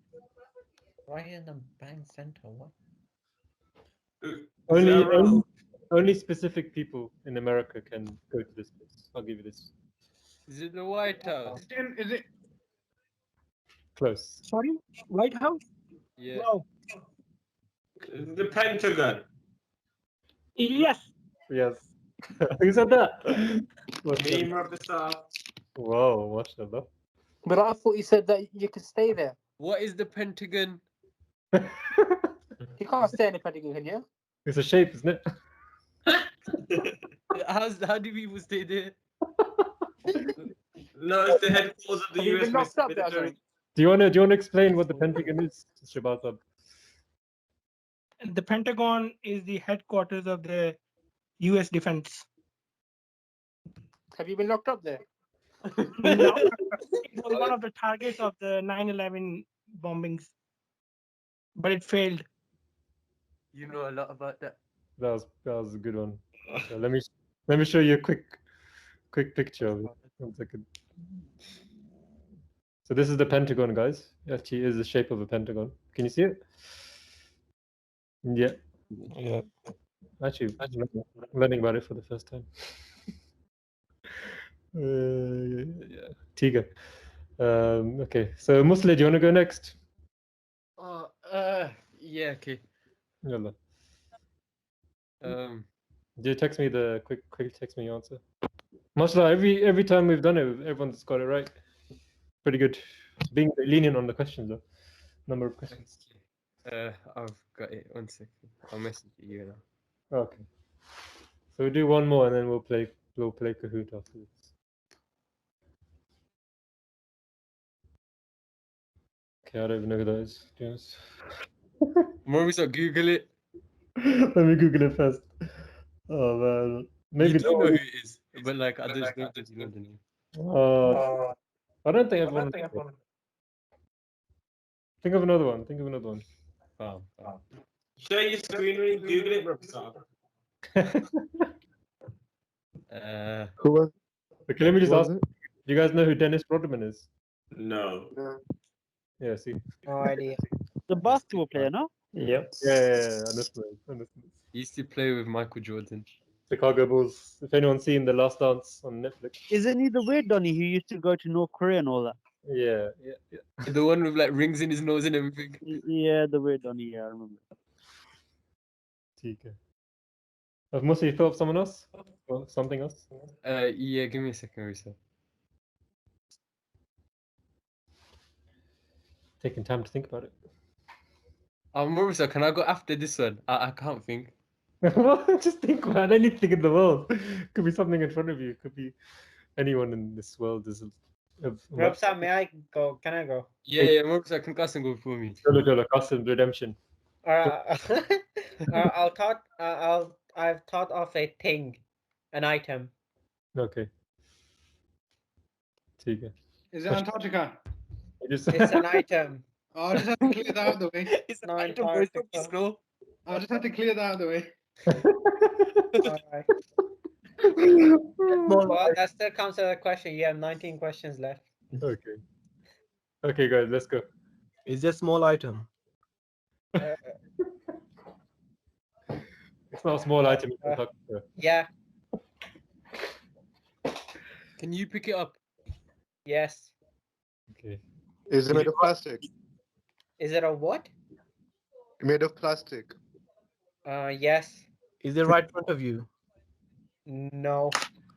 Speaker 12: Right in the bank center. What?
Speaker 2: Only specific people in America can go to this place. I'll give you this.
Speaker 8: Is it the White House?
Speaker 3: Is it?
Speaker 2: Close.
Speaker 6: Sorry? White House?
Speaker 8: Yeah.
Speaker 6: No.
Speaker 8: The Pentagon.
Speaker 6: Yes.
Speaker 2: Yes. Who said that?
Speaker 8: Name of the star.
Speaker 2: Wow, mashallah.
Speaker 15: But I thought you said that you could stay there.
Speaker 8: What is the Pentagon?
Speaker 15: You can't stay in the Pentagon, can you?
Speaker 2: It's a shape, isn't it?
Speaker 8: How do people stay there? No, it's the headquarters of the
Speaker 15: Have you
Speaker 8: US
Speaker 15: been locked up there,
Speaker 8: military.
Speaker 15: sorry?
Speaker 2: Do you want to explain what the Pentagon is, Shabazab?
Speaker 6: The Pentagon is the headquarters of the US Defense.
Speaker 15: Have you been locked up there?
Speaker 6: No. It was one of the targets of the 9/11 bombings, but it failed.
Speaker 8: You know a lot about that.
Speaker 2: That was a good one. So let me show you a quick picture of it. 1 second. So this is the Pentagon, guys. It actually is the shape of a pentagon. Can you see it? Yeah.
Speaker 7: Yeah.
Speaker 2: Actually, I'm learning about it for the first time. Yeah. Tiga. Okay. So Musli, do you want to go next?
Speaker 8: Yeah, okay.
Speaker 2: Yalla. Do you text me the quick text me your answer? Mashallah, every time we've done it, everyone's got it right. Pretty good. Being lenient on the questions though. Number of questions.
Speaker 8: I've got it. 1 second. I'll message you now.
Speaker 2: Okay. So we'll do one more and then we'll play Kahoot after this. Okay, I don't even know who that is, to be honest.
Speaker 8: Maybe so Google it.
Speaker 2: Let me Google it first. Oh man. Maybe
Speaker 8: You do
Speaker 2: no
Speaker 8: know
Speaker 2: one-
Speaker 8: who it is, but like others don't just know the name.
Speaker 2: I don't think everyone. Think of another one.
Speaker 8: Wow. Share your screen when you Google it, Professor.
Speaker 7: Who was?
Speaker 2: Okay, let me just
Speaker 7: What
Speaker 2: ask.
Speaker 7: was
Speaker 2: Do you guys know who Dennis Rodman is?
Speaker 8: No.
Speaker 2: Yeah, see.
Speaker 12: No idea.
Speaker 13: The basketball player, no?
Speaker 5: Yep.
Speaker 2: Yeah, understood.
Speaker 8: He used to play with Michael Jordan.
Speaker 2: Chicago Bulls. If anyone's seen The Last Dance on Netflix.
Speaker 13: Isn't he the weird Donny who used to go to North Korea and all that?
Speaker 2: Yeah.
Speaker 8: The one with like rings in his nose and everything.
Speaker 13: Yeah, the weird Donny. Yeah, I remember.
Speaker 2: TK. Have Musi thought of someone else? Or something else?
Speaker 8: Yeah, give me a second, Risa.
Speaker 2: Taking time to think about it.
Speaker 8: Marissa, can I go after this one? I can't think.
Speaker 2: Just think, man. Anything in the world. Could be something in front of you. Could be anyone in this world is
Speaker 12: Robsa, may I go? Can I go?
Speaker 9: Yeah, Marcus, I can Qasim go before me.
Speaker 2: Jolo, Qasim, redemption.
Speaker 12: I've thought of a thing, an item.
Speaker 2: Okay. ठीक है.
Speaker 3: Is it Antarctica?
Speaker 12: It's an item.
Speaker 3: Oh, I just had to clear that out of the way.
Speaker 9: It's
Speaker 12: No,
Speaker 9: Antarctica.
Speaker 12: Antarctica.
Speaker 3: I just had to clear that out of the way.
Speaker 12: Alright. Well, that still counts as a question. You have 19 questions left.
Speaker 2: Okay. Okay, guys, let's go.
Speaker 7: Is it small item?
Speaker 2: It's not a small item. In Antarctica.
Speaker 12: Yeah.
Speaker 9: Can you pick it up?
Speaker 12: Yes.
Speaker 2: Okay.
Speaker 16: Is it made of plastic?
Speaker 12: Is it a what?
Speaker 16: Made of plastic.
Speaker 12: Yes.
Speaker 7: Is it right in front of you?
Speaker 12: No.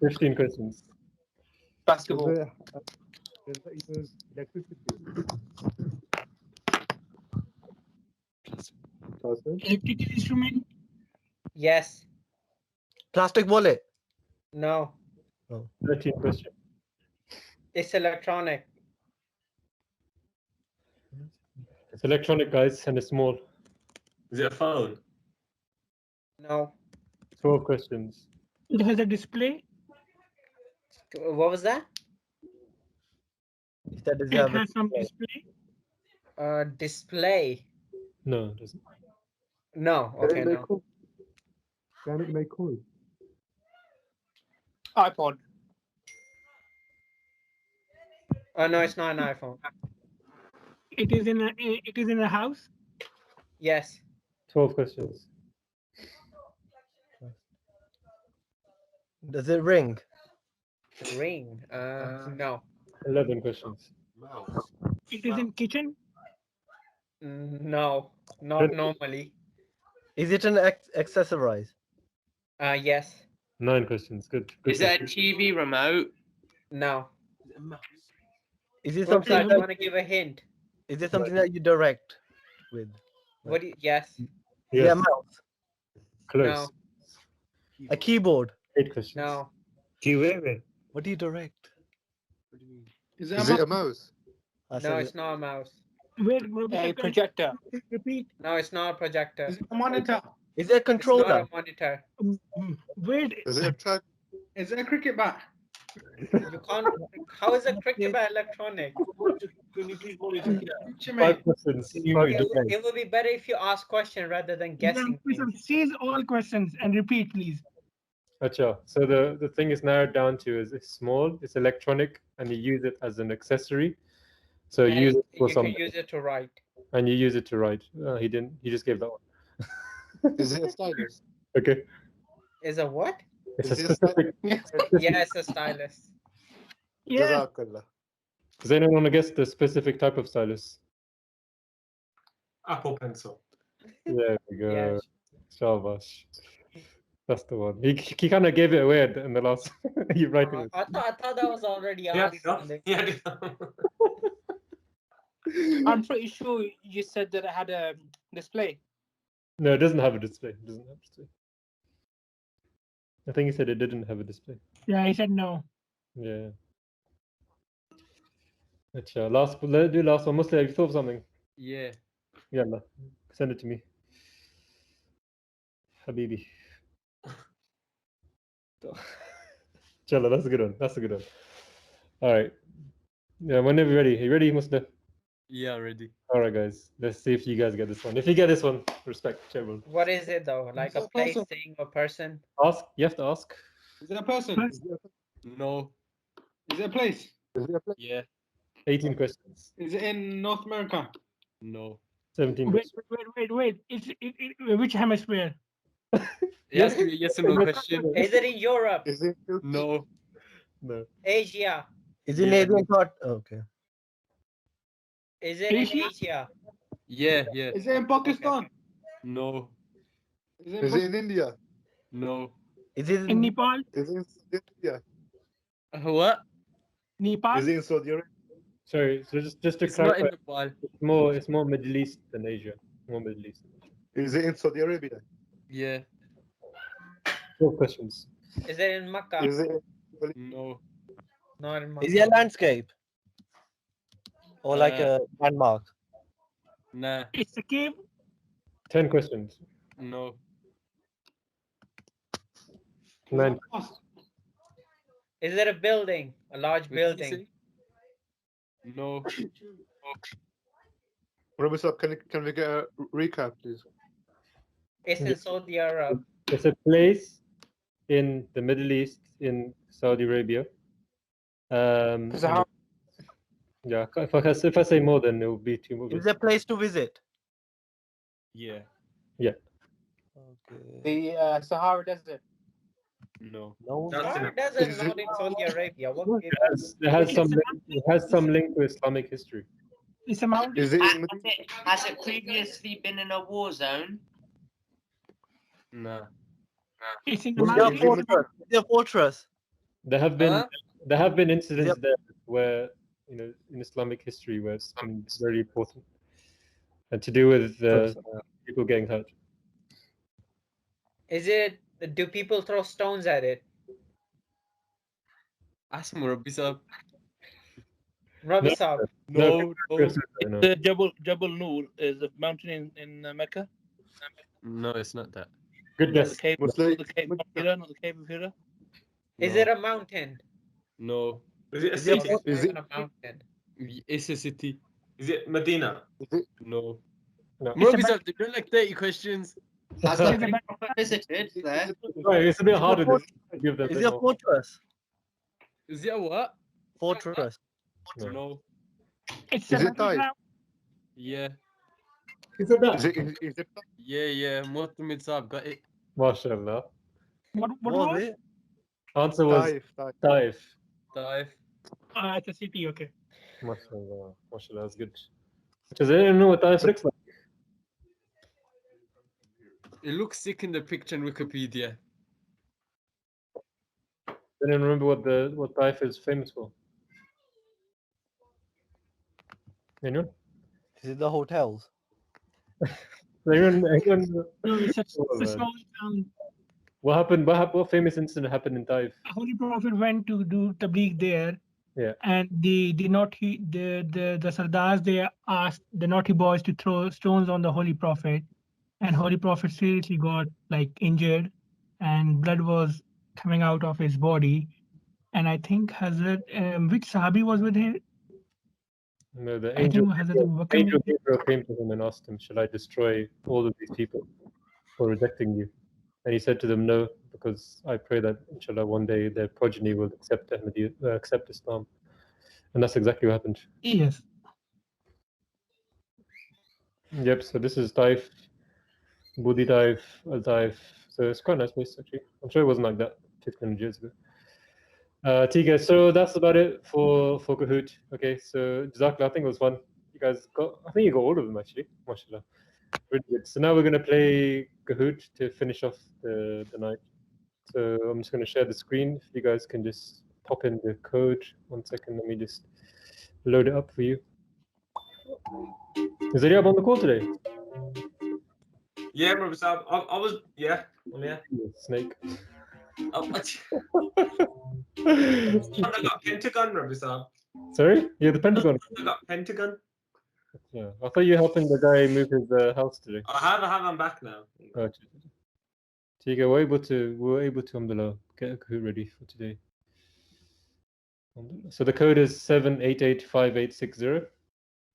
Speaker 2: 15 questions.
Speaker 15: Basketball.
Speaker 6: Electrical instrument?
Speaker 12: Yes.
Speaker 7: Plastic wallet?
Speaker 12: No.
Speaker 2: 13 questions.
Speaker 12: It's electronic.
Speaker 2: It's electronic, guys, and it's small.
Speaker 9: Is it a phone?
Speaker 12: No.
Speaker 2: 12 questions.
Speaker 6: It has a display?
Speaker 12: What was that?
Speaker 7: That does
Speaker 6: It has some display?
Speaker 12: Display.
Speaker 2: No, it doesn't.
Speaker 12: No. Okay, no.
Speaker 16: Can it make coins?
Speaker 15: iPod.
Speaker 12: No, it's not an iPhone.
Speaker 6: It is in a house?
Speaker 12: Yes.
Speaker 2: 12 questions.
Speaker 7: Does it ring?
Speaker 12: Ring. No.
Speaker 2: 11 questions.
Speaker 6: It is in kitchen?
Speaker 12: No. Not normally.
Speaker 7: Is it an accessorize?
Speaker 12: Yes.
Speaker 2: 9 questions. Good.
Speaker 14: Is that a TV remote?
Speaker 12: No.
Speaker 7: Is it
Speaker 12: Something
Speaker 7: something?
Speaker 12: I want to give a hint.
Speaker 7: Is it something that you direct with?
Speaker 12: What do you, yes.
Speaker 7: Yeah, mouse.
Speaker 2: Close.
Speaker 12: No.
Speaker 7: A keyboard.
Speaker 2: 8 questions.
Speaker 12: No.
Speaker 7: What do you direct?
Speaker 3: Is
Speaker 16: Is it a mouse?
Speaker 12: No, it's not a mouse.
Speaker 6: Wait,
Speaker 15: A projector.
Speaker 6: Repeat.
Speaker 12: No, it's not a projector.
Speaker 3: Is it a monitor?
Speaker 7: Is it a
Speaker 12: It's not
Speaker 7: controller?
Speaker 12: a monitor.
Speaker 6: Wait.
Speaker 16: Is it a track?
Speaker 3: Is it a cricket bat?
Speaker 12: You can't. How is a cricket bat electronic?
Speaker 3: What you
Speaker 2: 5
Speaker 3: mean?
Speaker 2: questions.
Speaker 12: It would be better if you ask question rather than guessing things.
Speaker 6: Seize all questions and repeat, please.
Speaker 2: Acha. So the thing is narrowed down to is it's small, it's electronic, and you use it as an accessory. So you use it for
Speaker 12: You
Speaker 2: something,
Speaker 12: can use it to write.
Speaker 2: and you use it to write. He didn't. He just gave that one.
Speaker 16: Is it a stylus?
Speaker 2: Okay.
Speaker 12: Is a what?
Speaker 2: It's a
Speaker 16: Is it a
Speaker 2: specific.
Speaker 12: Yeah, it's a stylus.
Speaker 6: Yeah.
Speaker 16: Jazakallah.
Speaker 2: Does anyone want to guess the specific type of stylus?
Speaker 9: Apple Pencil.
Speaker 2: There we go.
Speaker 12: Yeah.
Speaker 2: Shabash. That's the one. He kind of gave it away in the last. You writing it.
Speaker 12: I thought that was already asked.
Speaker 15: I'm pretty sure you said that it had a display.
Speaker 2: No, it doesn't have a display. It doesn't have a display. I think he said it didn't have a display.
Speaker 6: Yeah, he said no.
Speaker 2: Yeah. Let's do last one. Muslim, have you thought of something?
Speaker 9: Yeah.
Speaker 2: Yalla, send it to me. Habibi. Chala, that's a good one. That's a good one. All right. Yeah, whenever you're ready. Are you ready, Muslim?
Speaker 9: Yeah, ready.
Speaker 2: All right, guys. Let's see if you guys get this one. If you get this one, respect everyone.
Speaker 12: What is it though? Like
Speaker 3: Is it
Speaker 12: a
Speaker 3: a
Speaker 12: place,
Speaker 3: person?
Speaker 12: thing, or person?
Speaker 2: Ask. You have to ask.
Speaker 3: Is it a person?
Speaker 9: No.
Speaker 3: Is it a place?
Speaker 16: Is it a place?
Speaker 9: Yeah.
Speaker 2: 18 questions.
Speaker 3: Is it in North America?
Speaker 9: No.
Speaker 2: 17
Speaker 6: Wait,
Speaker 2: questions.
Speaker 6: wait. Which hemisphere?
Speaker 9: Yes, yes or no question.
Speaker 12: Is it in Europe?
Speaker 16: Is it?
Speaker 9: No.
Speaker 2: No.
Speaker 12: Asia?
Speaker 7: Is it Asian thought? Okay.
Speaker 12: Is it in
Speaker 6: Asia?
Speaker 12: Asia?
Speaker 9: Yeah, yeah.
Speaker 3: Is it in Pakistan?
Speaker 9: No.
Speaker 16: Is it in India?
Speaker 9: No.
Speaker 7: Is it
Speaker 6: In Nepal?
Speaker 16: Is it in India?
Speaker 9: What?
Speaker 6: Nepal?
Speaker 16: Is it in Saudi Arabia?
Speaker 2: Sorry. So just to
Speaker 9: It's not in
Speaker 2: clarify,
Speaker 9: Nepal.
Speaker 2: it's more Middle East than Asia. More Middle East.
Speaker 16: Is it in Saudi Arabia?
Speaker 9: Yeah.
Speaker 2: 12 questions.
Speaker 12: Is it in Makkah?
Speaker 16: Is it?
Speaker 9: No.
Speaker 12: Not in my
Speaker 7: Is it a landscape? Or like a landmark?
Speaker 9: Nah.
Speaker 6: It's a cave.
Speaker 2: 10 questions.
Speaker 9: No.
Speaker 2: 9.
Speaker 12: Is it a building? A large building?
Speaker 9: No.
Speaker 16: Professor, can we get a recap, please?
Speaker 12: It's in Saudi Arabia.
Speaker 2: It's a place in the Middle East in Saudi Arabia. Yeah, if I say more, then it will be too much.
Speaker 7: Is it a place to visit?
Speaker 9: Yeah.
Speaker 2: Yeah.
Speaker 15: The Sahara Desert.
Speaker 9: No.
Speaker 7: No.
Speaker 12: Sahara Desert is not in Saudi Arabia. What
Speaker 2: It has some link to Islamic history.
Speaker 6: It's a mountain.
Speaker 16: Is it in
Speaker 14: Has it previously been in a war zone?
Speaker 9: Nah.
Speaker 6: It's in
Speaker 7: Is it a fortress? Is it a fortress?
Speaker 2: There have been incidents there where, you know, in Islamic history where it's been very important and to do with people getting hurt.
Speaker 12: Is it? Do people throw stones at it?
Speaker 9: Ask Murabi Sahab.
Speaker 12: Rabbi Sahab.
Speaker 9: No.
Speaker 3: The Jabal Noor is a mountain in Mecca.
Speaker 9: No, it's not that.
Speaker 2: Good guess.
Speaker 3: The cave, not the cave of Hira, not the cave of Hira.
Speaker 12: Is it a mountain?
Speaker 9: No.
Speaker 4: Is it a
Speaker 12: Is
Speaker 4: city?
Speaker 12: it a mountain?
Speaker 9: It's a city.
Speaker 4: Is it Medina?
Speaker 9: No.
Speaker 12: It's
Speaker 9: Murabi Sahab, they've done like 30 questions.
Speaker 14: Has it been visited there?
Speaker 2: Right, it's a bit harder to give them.
Speaker 7: Is it a fortress?
Speaker 9: Is it a what?
Speaker 7: Fortress.
Speaker 9: No.
Speaker 6: It's
Speaker 16: Is
Speaker 6: a
Speaker 16: it Thai?
Speaker 9: Yeah.
Speaker 2: Is it that?
Speaker 16: Is it
Speaker 9: Yeah. Muhammad Sahab got it.
Speaker 2: MashaAllah.
Speaker 6: What was it?
Speaker 2: Answer was Taif.
Speaker 9: Taif.
Speaker 6: It's a city. Okay.
Speaker 2: MashaAllah. MashaAllah, that's good. Because I didn't know what Taif looks like.
Speaker 9: It looks sick in the picture in Wikipedia.
Speaker 2: I didn't remember what Taif is famous for. Anyone?
Speaker 7: Is it the hotels?
Speaker 2: Anyone?
Speaker 6: No, it's a small town.
Speaker 2: What happened? What famous incident happened in Taif?
Speaker 6: Holy Prophet went to do tabligh there.
Speaker 2: Yeah.
Speaker 6: And the Sardars, they asked the naughty boys to throw stones on the Holy Prophet, and Holy Prophet seriously got like injured, and blood was coming out of his body. And I think Hazrat, which Sahabi was with him?
Speaker 2: No, the
Speaker 6: I
Speaker 2: angel,
Speaker 6: think Hazrat Abu Bakr
Speaker 2: angel
Speaker 6: maybe?
Speaker 2: Gabriel came to him and asked him, "Shall I destroy all of these people for rejecting you?" And he said to them, "No, because I pray that inshallah one day their progeny will accept accept Islam." And that's exactly what happened.
Speaker 6: Yes.
Speaker 2: Yep. So this is Taif, Budi Taif, Al Taif. So it's quite a nice place actually. I'm sure it wasn't like that 1500 years ago. Tika, so that's about it for Kahoot. Okay, so Jazakallah, I think it was fun. You guys got, I think you got all of them actually. MashaAllah. Really good. So now we're going to play Kahoot to finish off the night. So I'm just going to share the screen. If you guys can just pop in the code. 1 second, let me just load it up for you. Is Riyab on the call today?
Speaker 4: Yeah, Rabbi Sahab. I was, yeah.
Speaker 2: Snake.
Speaker 4: I got Pentagon, Rabbi Sahab.
Speaker 2: Sorry? Yeah, the Pentagon.
Speaker 4: I got Pentagon.
Speaker 2: Yeah, I thought you were helping the guy move his house today.
Speaker 4: I have. I'm back now.
Speaker 2: Oh, Tika, we're able to alhamdulillah, get a Kahoot ready for today. So the code is 7885860.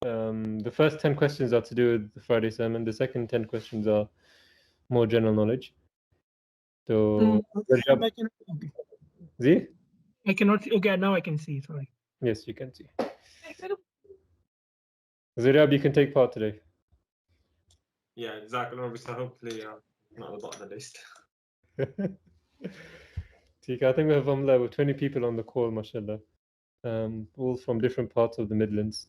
Speaker 2: The first 10 questions are to do with the Friday sermon. The second 10 questions are more general knowledge. So, See?
Speaker 6: I cannot see. Okay, now I can see. Sorry.
Speaker 2: Yes, you can see. Zirab, you can take part today.
Speaker 4: Yeah, exactly. Rabbi Sahab. Hopefully, not at the bottom of the list.
Speaker 2: Tika, I think we have with 20 people on the call, mashallah. All from different parts of the Midlands.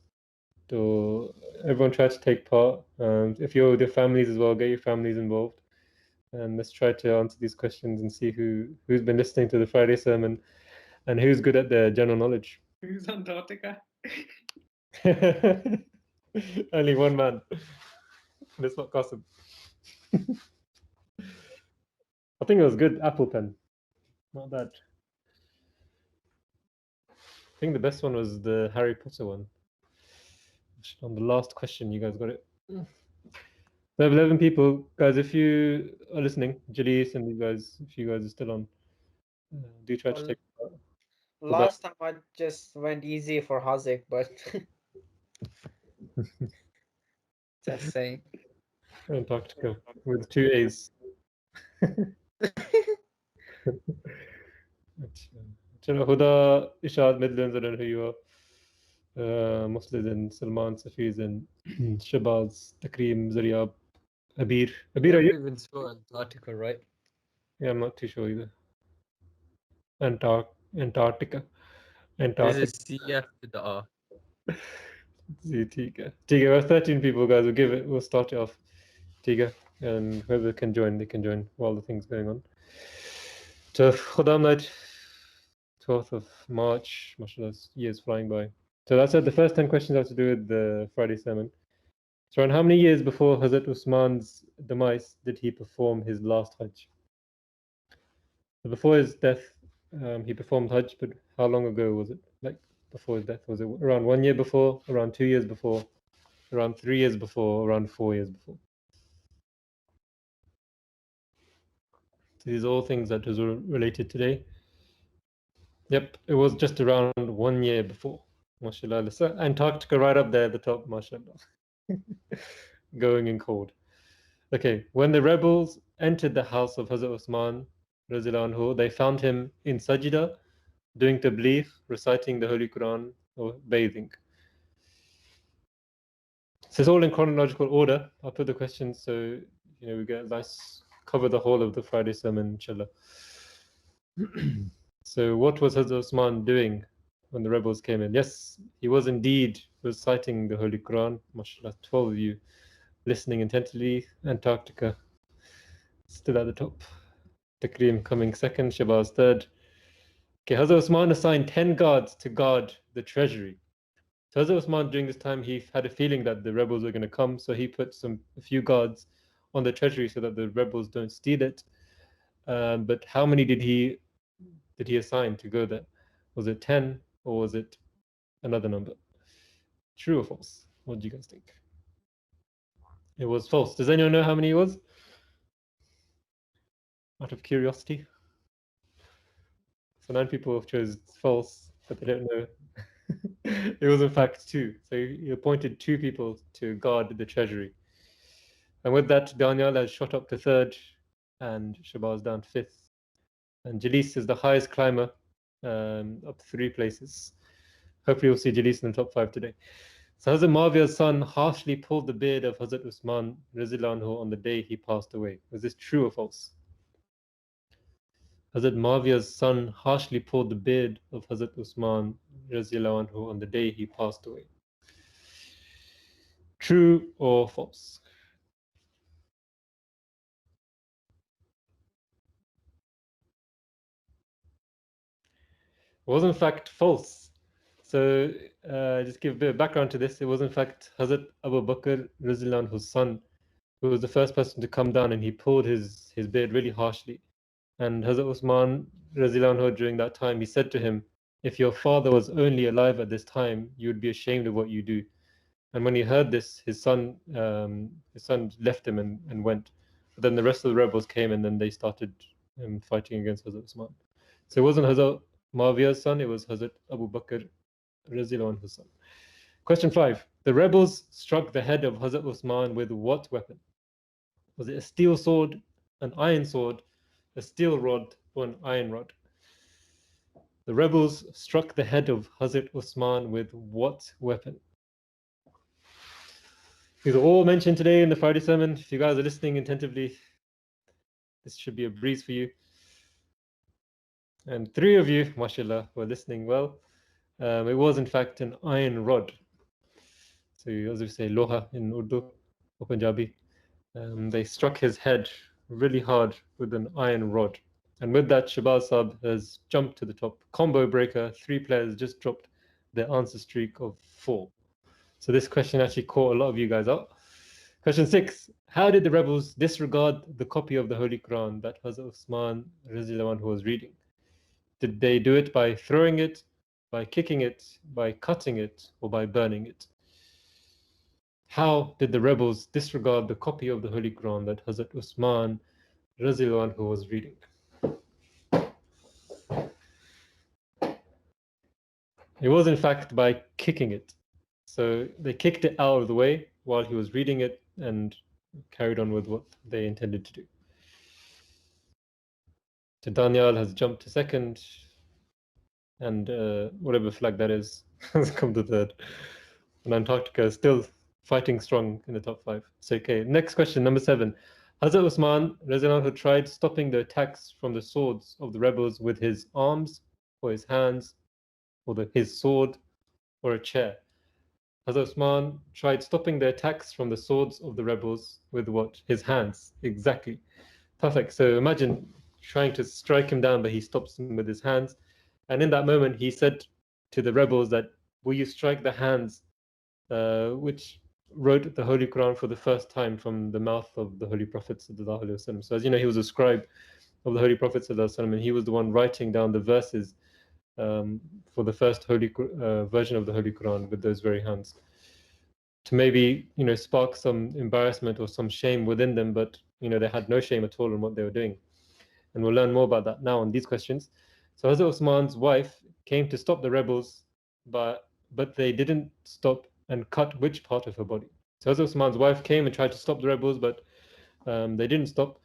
Speaker 2: So everyone try to take part. If you're with your families as well, get your families involved. And let's try to answer these questions and see who's been listening to the Friday sermon and who's good at their general knowledge.
Speaker 14: Who's Antarctica?
Speaker 2: Only one man. That's not gossip. I think it was good. Apple Pen. Not bad. think the best one was the Harry Potter one. On the last question, you guys got it. So I have 11 people. Guys, if you are listening, Jalis and you guys, if you guys are still on, do try to
Speaker 17: Well,
Speaker 2: take part.
Speaker 17: Last time I just went easy for Hazik, but just saying.
Speaker 2: Antarctica with 2 A's. Huda, Ishad, Midlands, I don't know who you are. Muslims and Salman, Safiz and Shabaz, Takreem, Zaryab, Abir. Abir, are you?
Speaker 8: Even so Antarctica, right?
Speaker 2: Yeah, I'm not too sure either. Antarctica.
Speaker 8: There's a C after the R.
Speaker 2: Tiga. Tiga, we're 13 people, guys. We'll start it off. Tiga. And whoever can join, they can join while the thing's going on. So, Khuddam night, 12th of March. MashaAllah, years flying by. So that's it. The first 10 questions have to do with the Friday sermon. So, around how many years before Hazrat Usman's demise did he perform his last Hajj? So before his death, he performed Hajj, but how long ago was it? Like before his death? Was it around 1 year before, around 2 years before, around 3 years before, around 4 years before? So these are all things that is related today. Yep, it was just around 1 year before. MashaAllah. So Antarctica right up there at the top, MashaAllah. Going in cold. Okay, when the rebels entered the house of Hazrat Usman, anhu, they found him in sajda, doing tabligh, reciting the Holy Quran, or bathing. So it's all in chronological order. I'll put the questions so we get a nice cover the whole of the Friday sermon, inshallah. So what was Hazrat Usman doing when the rebels came in? Yes, he was indeed reciting the Holy Quran. MashaAllah, 12 of you listening intently. Antarctica still at the top. Takreem coming second, Shabazz third. Okay, Hazrat Usman assigned 10 guards to guard the treasury. So Hazrat Usman, during this time, he had a feeling that the rebels were going to come, so he put a few guards on the treasury so that the rebels don't steal it. But how many did he assign to go there? Was it 10 or was it another number? True or false? What do you guys think? It was false. Does anyone know how many it was? Out of curiosity. So 9 people have chosen false, but they don't know. It was in fact 2. So he appointed 2 people to guard the treasury. And with that, Daniel has shot up to 3rd and Shabazz down to 5th. And Jalis is the highest climber, up 3 places. Hopefully we'll see Jalis in the top 5 today. So Hazrat Muawiyah's son harshly pulled the beard of Hazrat Usman anhu on the day he passed away. Was this true or false? Hazrat Muawiyah's son harshly pulled the beard of Hazrat Usman anhu on the day he passed away. True or false? It was in fact false. So just give a bit of background to this. It was in fact Hazrat Abu Bakr anhu's son who was the first person to come down, and he pulled his beard really harshly. And Hazrat Usman anhu, during that time, he said to him, if your father was only alive at this time, you would be ashamed of what you do. And when he heard this, his son left him and went. But then the rest of the rebels came, and then they started fighting against Hazrat Usman. So it wasn't Hazrat Muawiyah's son, it was Hazrat Abu Bakr anhu's son. Question 5. The rebels struck the head of Hazrat Usman with what weapon? Was it a steel sword, an iron sword, a steel rod, or an iron rod? The rebels struck the head of Hazrat Usman with what weapon? These are all mentioned today in the Friday sermon. If you guys are listening attentively, this should be a breeze for you. And 3 of you, mashallah, were listening well. It was in fact an iron rod. So as we say, loha in Urdu or Punjabi. They struck his head really hard with an iron rod. And with that, Shabazz Sab has jumped to the top. Combo breaker, 3 players just dropped their answer streak of 4. So this question actually caught a lot of you guys out. Question 6. How did the rebels disregard the copy of the Holy Quran that Hazrat Usman anhu was reading? Did they do it by throwing it, by kicking it, by cutting it, or by burning it? How did the rebels disregard the copy of the Holy Quran that Hazrat Usman Razilwan who was reading? It was in fact by kicking it. So they kicked it out of the way while he was reading it and carried on with what they intended to do. So Daniel has jumped to second, and whatever flag that is has come to third. And Antarctica is still fighting strong in the top 5. So okay, next question, number 7. Hazrat Usman Razilwan tried stopping the attacks from the swords of the rebels with his arms or his hands or his sword or a chair. Hazrat Usman tried stopping the attacks from the swords of the rebels with what? His hands. Exactly. Perfect. So imagine trying to strike him down, but he stops him with his hands. And in that moment, he said to the rebels that, will you strike the hands which wrote the Holy Quran for the first time from the mouth of the Holy Prophet. So as you know, he was a scribe of the Holy Prophet, and he was the one writing down the verses for the first version of the Holy Quran with those very hands, to maybe spark some embarrassment or some shame within them, but they had no shame at all in what they were doing. And we'll learn more about that now on these questions. So Hazrat Usman's wife came to stop the rebels, but they didn't stop and cut which part of her body. So Hazrat Usman's wife came and tried to stop the rebels, but they didn't stop.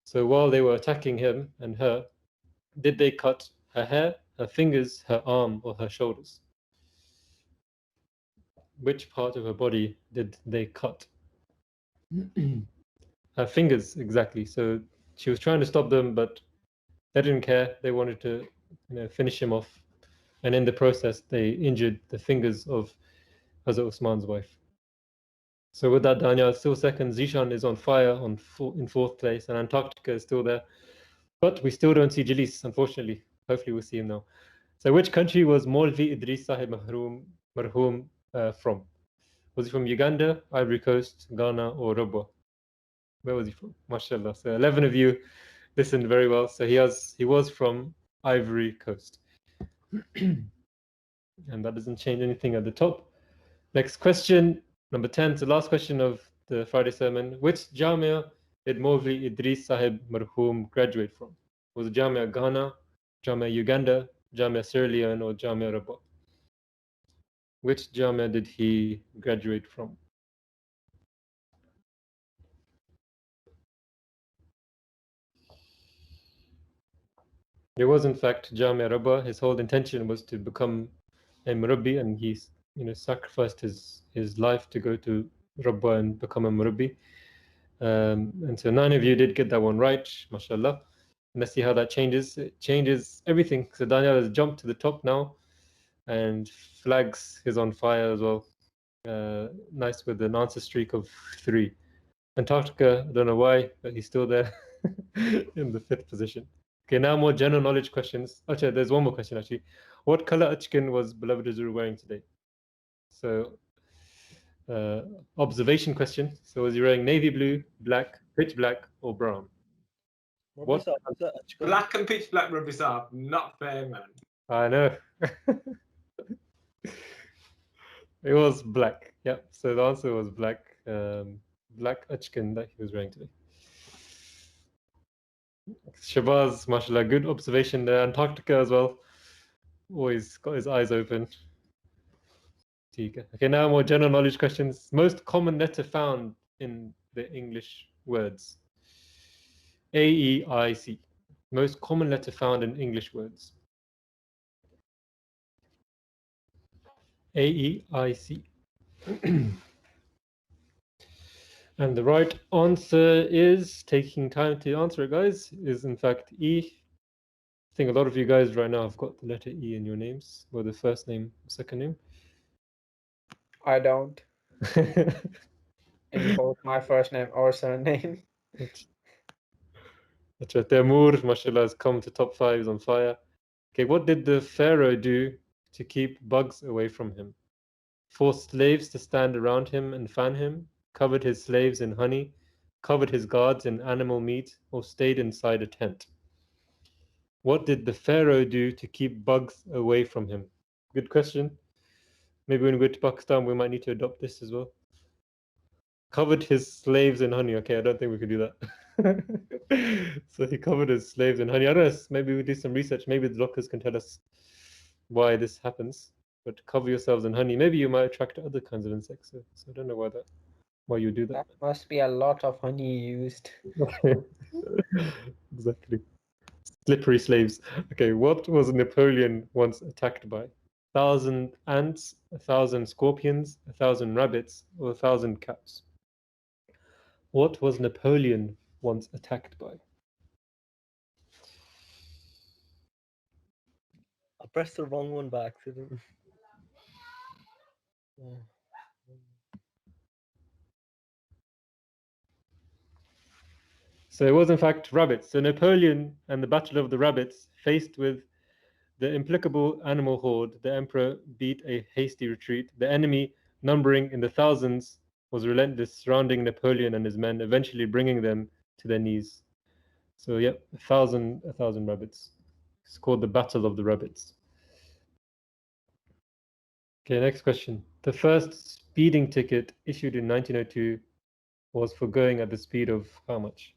Speaker 2: So while they were attacking him and her, did they cut her hair, her fingers, her arm, or her shoulders? Which part of her body did they cut? Her fingers, exactly. So she was trying to stop them, but they didn't care. They wanted to finish him off. And in the process, they injured the fingers of Hazrat Usman's wife. So with that, Daniel is still second. Zishan is on fire in 4th place, and Antarctica is still there. But we still don't see Jalis, unfortunately. Hopefully we'll see him now. So which country was Maulvi Idris Sahib Marhum from? Was he from Uganda, Ivory Coast, Ghana, or Robwa? Where was he from? MashaAllah. So 11 of you listened very well. So he was from Ivory Coast. And that doesn't change anything at the top. Next question, number 10, the last question of the Friday sermon. Which Jamia did Maulvi Idris Sahib Marhum graduate from? Was it Jamia Ghana, Jamia Uganda, Jamia Sierra Leone, or Jamia Rabah? Which Jamia did he graduate from? It was in fact Jamia Rabah. His whole intention was to become a Murabbi, and he sacrificed his life to go to Rabah and become a Murabbi. And so 9 of you did get that one right, mashallah. And let's see how that changes. It changes everything. So Daniel has jumped to the top now, and Flags is on fire as well. Nice with an answer streak of 3. Antarctica, I don't know why, but he's still there in the 5th position. Okay, now more general knowledge questions. Actually, there's one more question actually. What color achkin was beloved Azur wearing today? So observation question. So was he wearing navy blue, black, pitch black, or brown? What?
Speaker 4: Black and pitch black rugby star. Not fair, man.
Speaker 2: I know. It was black. Yep. So the answer was black. Black achkin that he was wearing today. Shabazz, mashallah, good observation there. Antarctica as well. Always got his eyes open. Okay, now more general knowledge questions. Most common letter found in the English words. A-E-I-C. Most common letter found in English words. A-E-I-C. And the right answer is, taking time to answer it, guys, is in fact E. I think a lot of you guys right now have got the letter E in your names, or the first name, second name.
Speaker 17: I don't. In both my first name or surname.
Speaker 2: That's right. Temur, mashallah, has come to top 5, is on fire. Okay, what did the Pharaoh do to keep bugs away from him? Forced slaves to stand around him and fan him, covered his slaves in honey, covered his guards in animal meat, or stayed inside a tent? What did the Pharaoh do to keep bugs away from him? Good question. Maybe when we go to Pakistan, we might need to adopt this as well. Covered his slaves in honey. Okay, I don't think we could do that. So he covered his slaves in honey. I don't know, maybe we do some research. Maybe the doctors can tell us why this happens. But cover yourselves in honey. Maybe you might attract other kinds of insects. So I don't know why you do that.
Speaker 17: That must be a lot of honey used.
Speaker 2: Exactly. Slippery slaves. Okay, what was Napoleon once attacked by? 1,000 ants, 1,000 scorpions, 1,000 rabbits, or 1,000 cows? What was Napoleon once attacked by?
Speaker 7: I pressed the wrong one by accident.
Speaker 2: So it was in fact rabbits. So Napoleon and the Battle of the Rabbits, faced with the implacable animal horde, the emperor beat a hasty retreat. The enemy, numbering in the thousands, was relentless, surrounding Napoleon and his men, eventually bringing them to their knees. So yep, 1,000 rabbits. It's called the Battle of the Rabbits. Okay, next question. The first speeding ticket issued in 1902 was for going at the speed of how much?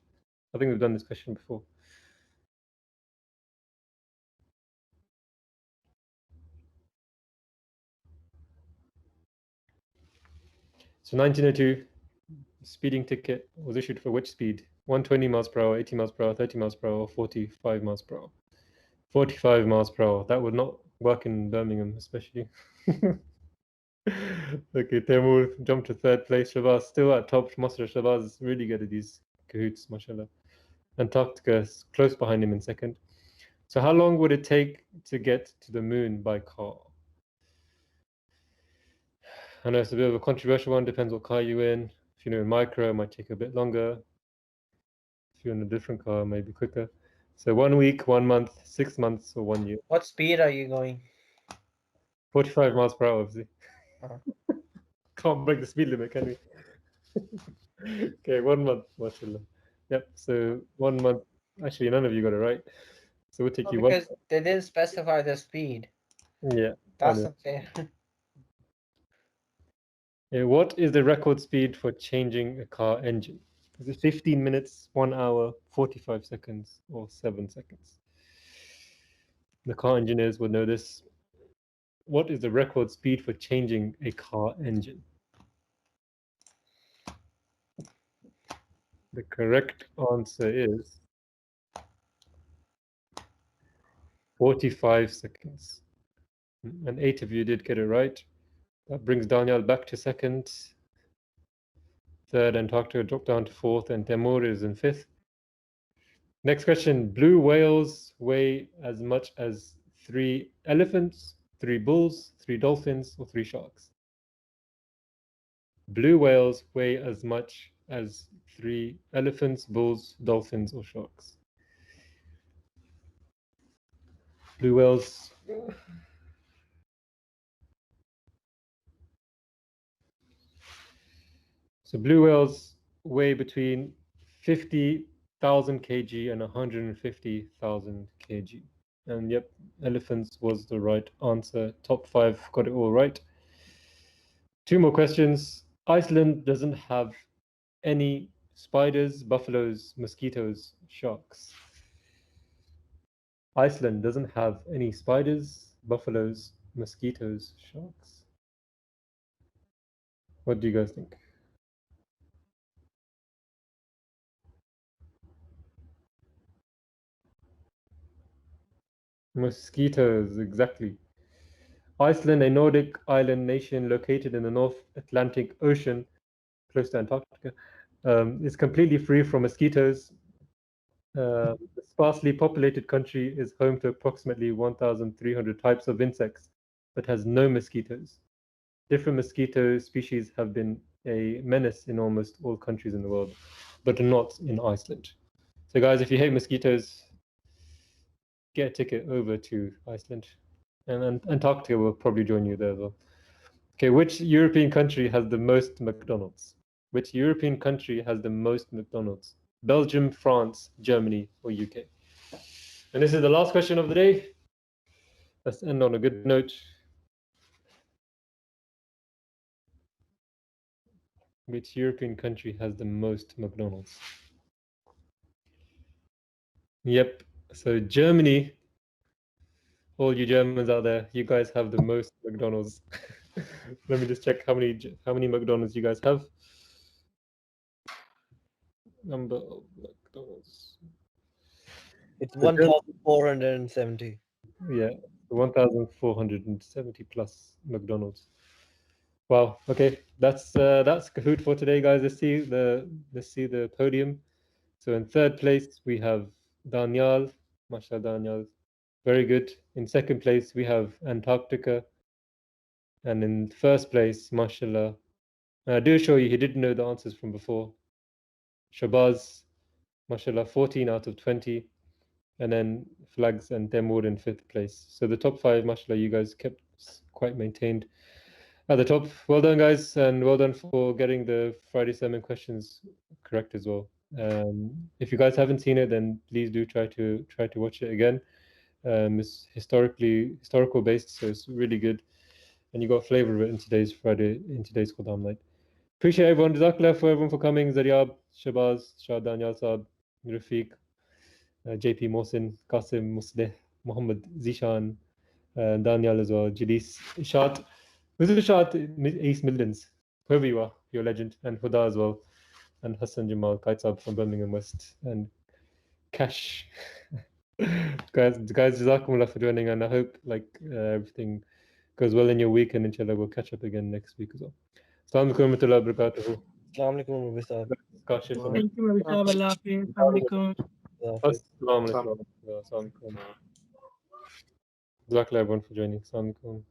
Speaker 2: I think we've done this question before. So 1902, speeding ticket was issued for which speed? 120 miles per hour, 80 miles per hour, 30 miles per hour, or 45 miles per hour? 45 miles per hour. That would not work in Birmingham, especially. Okay, Temur jumped to third place. Shabazz still at top. Master Shabazz is really good at these Kahoots, mashallah. Antarctica is close behind him in second. So how long would it take to get to the moon by car? I know it's a bit of a controversial one, depends what car you're in. If you're in micro, it might take a bit longer. If you're in a different car, maybe quicker. So 1 week, 1 month, 6 months, or 1 year.
Speaker 17: What speed are you going?
Speaker 2: 45 miles per hour, obviously. Can't break the speed limit, can we? Okay, 1 month, mashallah. Yep, so 1 month. Actually, none of you got it right. So we'll take you
Speaker 17: Because
Speaker 2: 1.
Speaker 17: they didn't specify the speed.
Speaker 2: Yeah.
Speaker 17: That's unfair.
Speaker 2: Yeah, what is the record speed for changing a car engine? Is it 15 minutes, 1 hour, 45 seconds, or 7 seconds? The car engineers would know this. What is the record speed for changing a car engine? The correct answer is 45 seconds. And 8 of you did get it right. That brings Daniel back to second. Third, Antarctica dropped down to fourth, and Temur is in fifth. Next question. Blue whales weigh as much as 3 elephants, 3 bulls, 3 dolphins, or 3 sharks? Blue whales weigh as much as 3 elephants, bulls, dolphins, or sharks? Blue whales. So blue whales weigh between 50,000 kg and 150,000 kg. And yep, elephants was the right answer. Top 5 got it all right. 2 more questions. Iceland doesn't have any spiders, buffaloes, mosquitoes, sharks. Iceland doesn't have any spiders, buffaloes, mosquitoes, sharks. What do you guys think? Mosquitoes, exactly. Iceland, a Nordic island nation located in the North Atlantic Ocean, close to Antarctica, is completely free from mosquitoes. The sparsely populated country is home to approximately 1,300 types of insects, but has no mosquitoes. Different mosquito species have been a menace in almost all countries in the world, but not in Iceland. So guys, if you hate mosquitoes, get a ticket over to Iceland. And Antarctica will probably join you there as well. Okay, which European country has the most McDonald's? Which European country has the most McDonald's? Belgium, France, Germany, or UK? And this is the last question of the day. Let's end on a good note. Which European country has the most McDonald's? Yep. So Germany. All you Germans out there, you guys have the most McDonald's. Let me just check how many McDonald's you guys have. Number of McDonald's.
Speaker 7: It's 1,470.
Speaker 2: Yeah, 1,470 plus McDonald's. Wow. Okay, that's Kahoot for today, guys. Let's see the podium. So in third place we have Daniel, mashallah Daniel, very good. In second place we have Antarctica, and in first place, mashallah, I do show you he didn't know the answers from before. Shabazz, mashallah, 14 out of 20, and then Flags and Demwood in fifth place. So the top five, mashallah, you guys kept quite maintained at the top. Well done, guys, and well done for getting the Friday sermon questions correct as well. If you guys haven't seen it, then please do try to watch it again. It's historical based, so it's really good, and you got a flavor of it in today's Khuddam night. Appreciate everyone. Jazakallah for everyone for coming. Zaryab, Shabazz, Shah Daniel Saab, Rafiq, JP Mohsin, Qasim, Musleh, Muhammad Zishan, Daniel as well, Jalis, Ishat. This is Ishat, East Midlands. Whoever you are, you're a legend. And Huda as well. And Hassan Jamal, Kaitsab from Birmingham West. And Cash. guys, Jazakumullah for joining. And I hope everything goes well in your week. And inshallah, we'll catch up again next week as well. Assalamu alaikum wa rahmatullahi wa barakatuhu.
Speaker 7: Assalamu alaikum, Rabbi Sahib.
Speaker 6: Thank you, Rabbi Sahib. Allah Hafiz. Assalamu alaikum.
Speaker 2: Assalamu alaikum. Assalamu alaikum. Jazakallah everyone for joining. Assalamu alaikum.